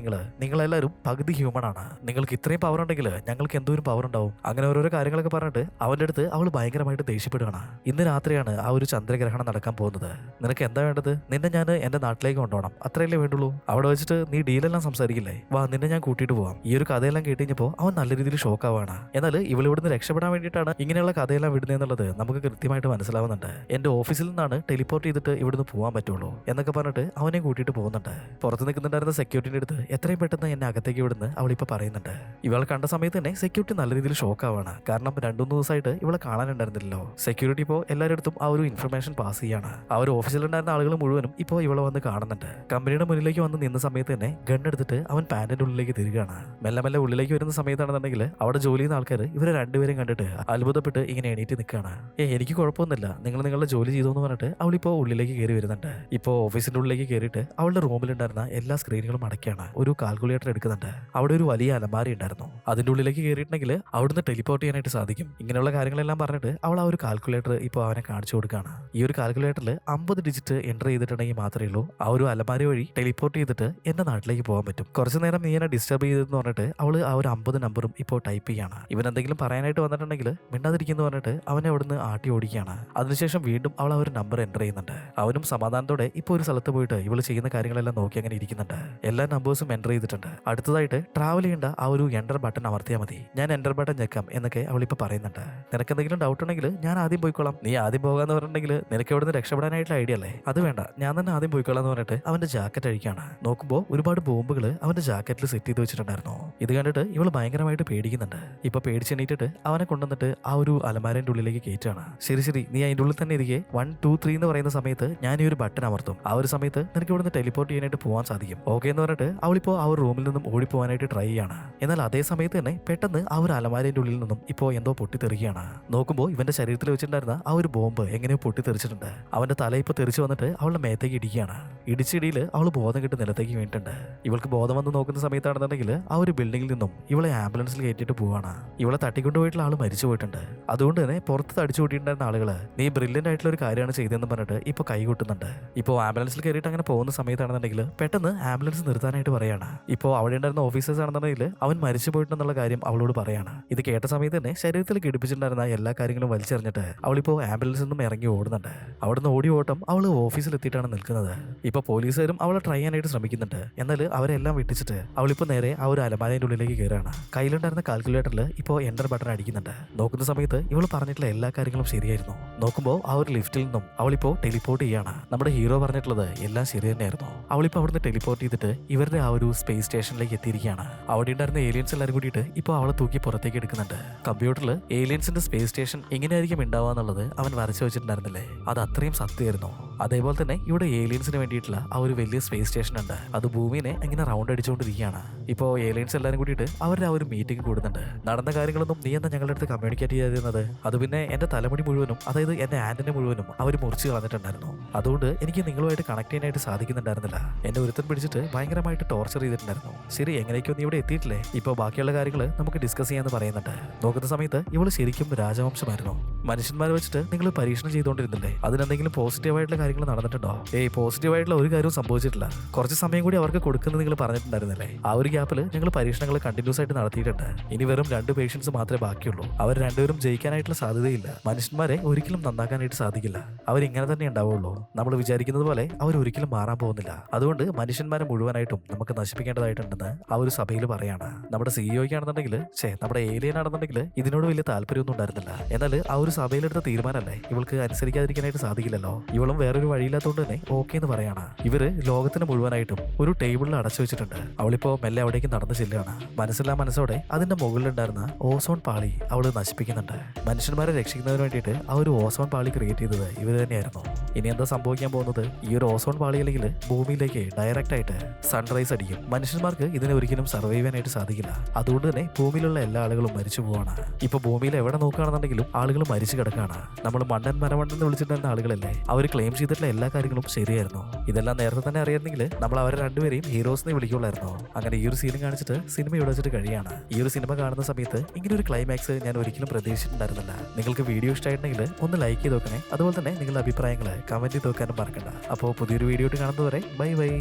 നിങ്ങളെല്ലാവരും പകുതി ഹ്യൂമൺ ആണ്. നിങ്ങൾക്ക് ഇത്രയും പവർ ഉണ്ടെങ്കിൽ ഞങ്ങൾക്ക് എന്തോരം പവർ ഉണ്ടാവും. അങ്ങനെ ഓരോരോ കാര്യങ്ങളൊക്കെ പറഞ്ഞിട്ട് അവന്റെ അടുത്ത് അവൾ ഭയങ്കരമായിട്ട് ദേഷ്യപ്പെടുകയാണ്. ഇന്ന് രാത്രിയാണ് ആ ഒരു ചന്ദ്രഗ്രഹണം നടക്കാൻ പോകുന്നത്. നിനക്ക് എന്താ വേണ്ടത്? നിന്നെ ഞാൻ എന്റെ നാട്ടിലേക്ക് കൊണ്ടുപോകണം, അത്രയല്ലേ വേണ്ടുള്ളൂ. അവിടെ വെച്ചിട്ട് നീ ഡീലെല്ലാം സംസാരിക്കില്ലേ, വാ നിന്നെ ഞാൻ കൂട്ടിയിട്ട് പോവാം. ഈ ഒരു കഥയെല്ലാം കേട്ടുകഴിഞ്ഞപ്പോൾ അവൻ നല്ല രീതിയിൽ ഷോക്ക് ആവാണ്. എന്നാൽ ഇവളിവിടുന്ന് രക്ഷപ്പെടാൻ വേണ്ടി വേണ്ടിയിട്ടാണ് ഇങ്ങനെയുള്ള കഥയെല്ലാം വിടുന്നതെന്നുള്ളത് നമുക്ക് കൃത്യമായിട്ട് മനസ്സിലാവുന്നുണ്ട്. എന്റെ ഓഫീസിൽ നിന്നാണ് ടെലിപ്പോർട്ട് ചെയ്തിട്ട് ഇവിടുന്ന് പോകാൻ പറ്റുള്ളൂ എന്നൊക്കെ പറഞ്ഞിട്ട് അവനെ കൂട്ടിയിട്ട് പോകുന്നുണ്ട്. പുറത്ത് നിൽക്കുന്നുണ്ടായിരുന്ന സെക്യൂരിറ്റിയുടെ അടുത്ത് എത്രയും പെട്ടെന്ന് എന്നെ അകത്തേക്ക് വിടുന്ന് അവളിപ്പോൾ പറയുന്നുണ്ട്. ഇവൾ കണ്ട സമയത്ത് തന്നെ സെക്യൂരിറ്റി നല്ല രീതിയിൽ ഷോക്ക് ആവാണ്. കാരണം 2-3 ദിവസമായിട്ട് ഇവളെ കാണാനുണ്ടായിരുന്നില്ലല്ലോ. സെക്യൂരിറ്റി ഇപ്പോൾ എല്ലാവരുടെ അടുത്തും ആ ഒരു ഇൻഫർമേഷൻ പാസ് ചെയ്യാണ്. ആ ഒരു ഓഫീസിലുണ്ടായിരുന്ന ആളുകൾ മുഴുവനും ഇപ്പോൾ ഇവളെ വന്ന് കാണുന്നുണ്ട്. കമ്പനിയുടെ മുന്നിലേക്ക് വന്ന് നിന്ന സമയത്ത് തന്നെ ഗണ്ണെടുത്തിട്ട് അവൻ പാന്റിന്റെ ഉള്ളിലേക്ക് തിരികെയാണ്. മെല്ലെ മെല്ലെ ഉള്ളിലേക്ക് വരുന്ന സമയത്താണെന്നുണ്ടെങ്കിൽ അവിടെ ജോലി ചെയ്യുന്ന ആൾക്കാർ ഇവരെ രണ്ടുപേരും കണ്ടിട്ട് അത്ഭുതപ്പെട്ട് ഇങ്ങനെ എണീറ്റ് നിൽക്കുകയാണ്. എനിക്ക് കുഴപ്പമൊന്നുമില്ല, നിങ്ങൾ നിങ്ങളുടെ ജോലി ചെയ്തു എന്ന് പറഞ്ഞിട്ട് അവളിപ്പോൾ ഉള്ളിലേക്ക് കയറി വരുന്നുണ്ട്. ഇപ്പോൾ ഓഫീസിന്റെ ഉള്ളിലേക്ക് കയറിയിട്ട് അവളുടെ റൂമിലുണ്ടായിരുന്ന എല്ലാ സ്ക്രീനുകളും അടയ്ക്കാണ്. ഒരു കാൽക്കുലേറ്റർ എടുക്കുന്നുണ്ട്. അവിടെ ഒരു വലിയ അലമാരി ഉണ്ടായിരുന്നു. അതിന്റെ ഉള്ളിലേക്ക് കയറിയിട്ടുണ്ടെങ്കിൽ അവിടുന്ന് ടെലിപ്പോർട്ട് ചെയ്യാനായിട്ട് സാധിക്കും. ഇങ്ങനെയുള്ള കാര്യങ്ങളെല്ലാം പറഞ്ഞിട്ട് അവൾ ആ ഒരു കാൽക്കുലേറ്റർ ഇപ്പോൾ അവനെ കാണിച്ചു കൊടുക്കുകയാണ്. ഈ ഒരു കാൽക്കുലേറ്ററിൽ 50 ഡിജിറ്റ് എൻ്റർ ചെയ്തിട്ടുണ്ടെങ്കിൽ മാത്രമേ ഉള്ളൂ ആ ഒരു അലമാരി വഴി ടെലിപ്പോർട്ട് ചെയ്തിട്ട് എന്റെ നാട്ടിലേക്ക് പോകാൻ പറ്റും. കുറച്ചു നേരം നീ എന്നെ ഡിസ്റ്റർബ് ചെയ്തെന്ന് പറഞ്ഞിട്ട് അവള് ആ ഒരു 50 നമ്പറും ഇപ്പോൾ ടൈപ്പ് ചെയ്യാണ്. ഇവൻ എന്തെങ്കിലും പറയാനായിട്ട് വന്നിട്ടുണ്ടെങ്കിൽ മിണ്ടാതിരിക്കുന്നു പറഞ്ഞിട്ട് അവനെ അവിടുന്ന് ആട്ടി ഓടിക്കുകയാണ്. അതിനുശേഷം വീണ്ടും അവൾ ആ ഒരു നമ്പർ എൻ്റർ ചെയ്യുന്നുണ്ട്. അവനും സമാധാനത്തോടെ ഇപ്പോൾ ഒരു സ്ഥലത്ത് പോയിട്ട് ഇവള് ചെയ്യുന്ന കാര്യങ്ങളെല്ലാം നോക്കി അങ്ങനെ ഇരിക്കുന്നുണ്ട്. എല്ലാ നമ്പേഴ്സും എൻ്റർ ചെയ്തിട്ടുണ്ട്. അടുത്തതായിട്ട് ട്രാവൽ ചെയ്യേണ്ട ആ ഒരു എൻ്റർ ബട്ടൺ അമർത്തിയാൽ മതി. ഞാൻ എൻ്റർ ബട്ടൺ ഞെക്കാം എന്നൊക്കെ അവളിപ്പോൾ പറയുന്നുണ്ട്. നിനക്ക് എന്തെങ്കിലും ഡൗട്ട് ഉണ്ടെങ്കിൽ ഞാൻ ആദ്യം പോയിക്കോളാം. നീ ആദ്യം പോകാന്ന് പറഞ്ഞിട്ടുണ്ടെങ്കിൽ നിനക്ക് ഇവിടുന്ന് രക്ഷപ്പെടാനായിട്ടുള്ള ഐഡിയ അല്ലേ? അത് വേണ്ട, ഞാൻ തന്നെ ആദ്യം പോയിക്കോളാം എന്ന് പറഞ്ഞിട്ട് അവന്റെ ജാക്കറ്റ് അഴിക്കാണ്. നോക്കുമ്പോൾ ഒരുപാട് ബോംബുകൾ അവന്റെ ജാക്കറ്റിൽ സെറ്റ് ചെയ്ത് വെച്ചിട്ടുണ്ടായിരുന്നു. ഇത് കണ്ടിട്ട് ഇവള് ഭയങ്കരമായിട്ട് പേടിക്കുന്നുണ്ട്. ഇപ്പൊ പേടിച്ചെണീറ്റിട്ട് അവനെ കൊണ്ടുവന്നിട്ട് ആ ഒരു അലമാരന്റെ ഉള്ളിലേക്ക് കയറ്റാണ്. ശരി നീ അതിന്റെ ഉള്ളിൽ തന്നെ ഇരിക്കെ 1 2 3 എന്ന് പറയുന്ന സമയത്ത് ഞാൻ ഈ ഒരു ബട്ടൺ അമർത്തും. ആ ഒരു സമയത്ത് നിനക്ക് ഇവിടുന്ന് ടെലിപ്പോർട്ട് ചെയ്യാനായിട്ട് പോകാൻ സാധിക്കും. ഓക്കെ എന്ന് പറഞ്ഞിട്ട് അവളിപ്പോ ആ ഒരു റൂമിൽ നിന്നും ഓടിപ്പോവാനായിട്ട് ട്രൈ ചെയ്യാണ്. എന്നാൽ അതേ സമയത്ത് തന്നെ പെട്ടെന്ന് ആ ഒരു അലമാരന്റെ ഉള്ളിൽ നിന്നും ഇപ്പോൾ എന്തോ പൊട്ടിത്തെറിക്കുകയാണ്. നോക്കുമ്പോൾ ഇവന്റെ ശരീരത്തിൽ വെച്ചിട്ടുണ്ടായിരുന്ന ആ ഒരു ബോംബ് എങ്ങനെയോ പൊട്ടിത്തെറിച്ചിട്ടുണ്ട്. അവന്റെ തല ഇപ്പൊ തെറിച്ച് വന്നിട്ട് അവളുടെ മേത്തേക്ക് ഇടിക്കുകയാണ്. ഇടിച്ചിടിയിൽ അവൾ ബോധം കിട്ടി നിലത്തേക്ക് വീണിട്ടുണ്ട്. ഇവൾക്ക് ബോധം വന്ന് നോക്കുന്ന സമയത്താണെന്നുണ്ടെങ്കിൽ ആ ഒരു ബിൽഡിംഗിൽ നിന്നും ഇവളെ ആംബുലൻസിൽ കയറ്റിയിട്ട് പോവാണ്. ഇവളെ തട്ടിക്കൊണ്ടുപോയിട്ടുള്ള ആൾ മരിച്ചു പോയിട്ടുണ്ട്. അതുകൊണ്ട് തന്നെ പുറത്ത് തടിച്ചു കൂട്ടിയിട്ടുണ്ടായിരുന്ന ആളുകള് നീ ബ്രില്യന്റ് ആയിട്ടുള്ള ഒരു കാര്യമാണ് ചെയ്തതെന്ന് പറഞ്ഞിട്ട് ഇപ്പൊ കൈകൊട്ടുന്നുണ്ട്. ഇപ്പോൾ ആംബുലൻസിൽ കയറിയിട്ട് അങ്ങനെ പോകുന്ന സമയത്താണെന്നുണ്ടെങ്കിൽ പെട്ടെന്ന് ആംബുലൻസ് നിർത്താനായിട്ട് പറയാണ്. ഇപ്പോൾ അവിടെ ഉണ്ടായിരുന്ന ഓഫീസേഴ്സ് ആണെന്നുണ്ടെങ്കിൽ അവൻ മരിച്ചു പോയിട്ടുണ്ടെന്നുള്ള കാര്യം അവളോട് പറയാണ്. ഇത് കേട്ട സമയത്ത് തന്നെ ശരീരത്തിൽ ഘടിപ്പിച്ചിട്ടുണ്ടായിരുന്ന എല്ലാ കാര്യങ്ങളും വലിച്ചെറിഞ്ഞിട്ട് അവളിപ്പോൾ ആംബുലൻസിൽ നിന്നും ഇറങ്ങി ഓടുന്നുണ്ട്. അവിടുന്ന് ഓടി ഓട്ടം അവൾ ഓഫീസിൽ എത്തിയിട്ടാണ് നിൽക്കുന്നത്. ഇപ്പൊ പോലീസുകാരും അവളെ ട്രൈ ചെയ്യാനായിട്ട് ശ്രമിക്കുന്നുണ്ട്. എന്നാൽ അവരെല്ലാം വിട്ടിച്ചിട്ട് അവളിപ്പോ നേരെ ആ ഒരു അലമാരയുടെ ഉള്ളിലേക്ക് കയറാണ്. കയ്യിലുണ്ടായിരുന്ന കാൽക്കുലേറ്ററിൽ ഇപ്പോൾ എൻ്റർ ബട്ടൺ അടിക്കുന്നുണ്ട്. നോക്കുന്ന സമയത്ത് ഇവൾ പറഞ്ഞിട്ടുള്ള എല്ലാ കാര്യങ്ങളും ശരിയായിരുന്നു. നോക്കുമ്പോൾ ആ ഒരു ലിഫ്റ്റിൽ നിന്നും അവളിപ്പോ ടെലിപ്പോർട്ട് ചെയ്യാണ്. നമ്മുടെ ഹീറോ പറഞ്ഞിട്ടുള്ളത് എല്ലാം ശരി തന്നെയായിരുന്നു. അവളിപ്പോ അവിടുന്ന് ടെലിപ്പോർട്ട് ചെയ്തിട്ട് ഇവരുടെ ആ ഒരു സ്പേസ് സ്റ്റേഷനിലേക്ക് എത്തിയിരിക്കുകയാണ്. അവിടെ ഉണ്ടായിരുന്ന ഏലിയൻസ് എല്ലാവരും കൂടിയിട്ട് ഇപ്പോൾ അവളെ തൂക്കി പുറത്തേക്ക് എടുക്കുന്നുണ്ട്. കമ്പ്യൂട്ടറിൽ ഏലിയൻസിന്റെ സ്പേസ് സ്റ്റേഷൻ എങ്ങനെയായിരിക്കും ഉണ്ടാവുക എന്നുള്ളത് അവൻ വരച്ചു വെച്ചിട്ടുണ്ടായിരുന്നില്ലേ? അത് അത്രയും സത്യമായിരുന്നു. അതേപോലെ തന്നെ ഇവിടെ ഏലിയൻസിന് വേണ്ടിയിട്ടുള്ള ആ ഒരു വലിയ സ്പേസ് സ്റ്റേഷൻ ഉണ്ട്. അത് ഭൂമിനെ ഇങ്ങനെ റൗണ്ട് അടിച്ചുകൊണ്ടിരിക്കുകയാണ്. ഇപ്പോൾ ഏലിയൻസ് എല്ലാവരും കൂടിയിട്ട് അവരുടെ ആ ഒരു മീറ്റിംഗ് കൂടുന്നുണ്ട്. നടന്ന കാര്യങ്ങളൊന്നും നീ എന്താ ഞങ്ങളുടെ അടുത്ത് കമ്മ്യൂണിക്കേറ്റ് ചെയ്യാതിരുന്നത്? അത് പിന്നെ എന്റെ തലമുടി മുഴുവനും, അതായത് എന്റെ ആന്റിനെ മുഴുവനും അവർ മുറിച്ച് കളഞ്ഞിട്ടുണ്ടായിരുന്നു. അതുകൊണ്ട് എനിക്ക് നിങ്ങളുമായിട്ട് കണക്ട് ചെയ്യാനായിട്ട് സാധിക്കുന്നുണ്ടായിരുന്നില്ല. എന്നെ ഒരുത്തൻ പിടിച്ചിട്ട് ഭയങ്കരമായിട്ട് ടോർച്ചർ ചെയ്തിട്ടുണ്ടായിരുന്നു. ശരി, എങ്ങനെയൊക്കെയോ നീ ഇവിടെ എത്തിയിട്ടില്ലേ? ഇപ്പോൾ ബാക്കിയുള്ള കാര്യങ്ങൾ നമുക്ക് ഡിസ്കസ് ചെയ്യാന്ന് പറയുന്നുണ്ട്. നോക്കുന്ന സമയത്ത് ഇവള് ശരിക്കും രാജവംശമായിരുന്നു. മനുഷ്യന്മാരെ വെച്ചിട്ട് നിങ്ങൾ പരീക്ഷണം ചെയ്തുകൊണ്ടിരുന്നില്ലേ? അതിനെന്തെങ്കിലും പോസിറ്റീവായിട്ടുള്ള കാര്യങ്ങൾ നടന്നിട്ടുണ്ടോ? പോസിറ്റീവായിട്ടുള്ള ഒരു കാര്യവും സംഭവിച്ചിട്ടില്ല. കുറച്ച് സമയം കൂടി അവർക്ക് കൊടുക്കുന്നത് നിങ്ങൾ പറഞ്ഞിട്ടുണ്ടായിരുന്നില്ലേ? ആ ഒരു ഗ്യാപ്പിൽ ഞങ്ങൾ പരീക്ഷണങ്ങൾ കണ്ടിന്യൂസ് ആയിട്ട് നടത്തിയിട്ടുണ്ട്. ഇനി വെറും 2 പേഷ്യൻസ് മാത്രമേ ബാക്കിയുള്ളൂ. അവർ രണ്ടുപേരും ജയിക്കാനായിട്ടുള്ള സാധ്യതയില്ല. മനുഷ്യന്മാരെ ഒരിക്കലും നന്നാക്കാനായിട്ട് സാധിക്കില്ല. അവരിങ്ങനെ തന്നെ ഉണ്ടാവുള്ളൂ. നമ്മൾ വിചാരിക്കുന്നത് പോലെ അവർ ഒരിക്കലും മാറാൻ പോകുന്നില്ല. അതുകൊണ്ട് മനുഷ്യന്മാരെ മുഴുവനായിട്ടും നമുക്ക് നശിപ്പിക്കേണ്ടതായിട്ടുണ്ടെന്ന് ആ ഒരു സഭയിൽ പറയാണ്. നമ്മുടെ സിഇഒയ്ക്ക് ആണെന്നുണ്ടെങ്കിൽ നമ്മുടെ ഏലിയൻ ആണെന്നുണ്ടെങ്കിൽ ഇതിനോട് വലിയ താല്പര്യമൊന്നും ഉണ്ടായിരുന്നില്ല. എന്നാൽ ആ ഒരു സഭയിലെടുത്ത തീരുമാനമല്ലേ ഇവൾക്ക് അനുസരിക്കാതിരിക്കാനായിട്ട് സാധിക്കില്ലല്ലോ. ഇവളും വേറൊരു വഴിയില്ലാത്തതുകൊണ്ട് തന്നെ ഓക്കെ എന്ന് പറയാണ്. ഇവര് ലോകത്തിന് മുഴുവനായിട്ടും ഒരു ടേബിളിൽ അടച്ചു വെച്ചിട്ടുണ്ട്. അവളിപ്പോ മെല്ലെ അവിടേക്ക് നടന്നു ചെല്ലുകയാണ്. മനസ്സില്ലാ മനസ്സോടെ അതിന്റെ മുകളിലുണ്ടായിരുന്ന ഓസോൺ പാളി അവള് നശിപ്പിക്കുന്നുണ്ട്. മനുഷ്യന്മാരെ രക്ഷിക്കുന്നതിന് വേണ്ടിയിട്ട് ആ ഒരു ഓസോൺ പാളി ക്രിയേറ്റ് ചെയ്തത് ഇവർ തന്നെയായിരുന്നു. ഇനി എന്താ സംഭവിക്കാൻ പോകുന്നത്? ഈ ഒരു ഓസോൺ പാളി അല്ലെങ്കിൽ ഭൂമിയിലേക്ക് ഡയറക്റ്റ് ആയിട്ട് സൺറൈസ് അടിക്കും. മനുഷ്യന്മാർക്ക് ഇതിനെ ഒരിക്കലും സർവൈവ് ചെയ്യാനായിട്ട് സാധിക്കില്ല. അതുകൊണ്ട് തന്നെ ഭൂമിയിലുള്ള എല്ലാ ആളുകളും മരിച്ചു പോവാണ്. ഇപ്പൊ ഭൂമിയിൽ എവിടെ നോക്കുകയാണെന്നുണ്ടെങ്കിലും ആളുകൾ മരിച്ചു കിടക്കുകയാണ്. നമ്മൾ മണ്ടൻ മരമണ്ടൻ എന്ന് വിളിച്ചിട്ടുണ്ടായിരുന്ന ആളുകളല്ലേ, അവർ ക്ലെയിം ചെയ്തിട്ടുള്ള എല്ലാ കാര്യങ്ങളും ശരിയായിരുന്നു. ഇതെല്ലാം നേരത്തെ തന്നെ അറിയാമെങ്കിൽ നമ്മൾ അവരെ രണ്ടുപേരെയും ഹീറോസിനെ വിളിക്കുള്ളായിരുന്നു. അങ്ങനെ ഈ ഒരു സീനും കാണിച്ചിട്ട് സിനിമ ഇവിടെ വെച്ചിട്ട് കഴിയാണ്. ഈ ഒരു സിനിമ കാണുന്ന സമയത്ത് ഇങ്ങനെ ഒരു ക്ലൈമാക്സ് ഞാൻ ഒരിക്കലും പ്രതീക്ഷിച്ചിട്ടുണ്ടായിരുന്നില്ല. നിങ്ങൾക്ക് വീഡിയോ ഇഷ്ടമായിട്ടുണ്ടെങ്കിൽ ഒന്ന് ലൈക്ക് ചെയ്ത് നോക്കണേ. അതുപോലെ തന്നെ നിങ്ങളുടെ അഭിപ്രായങ്ങൾ കമന്റ് ചെയ്ത് നോക്കാനും മറക്കണ്ട. അപ്പോൾ പുതിയൊരു വീഡിയോ ആയിട്ട് കാണുന്നതുവരെ ബൈ ബൈ.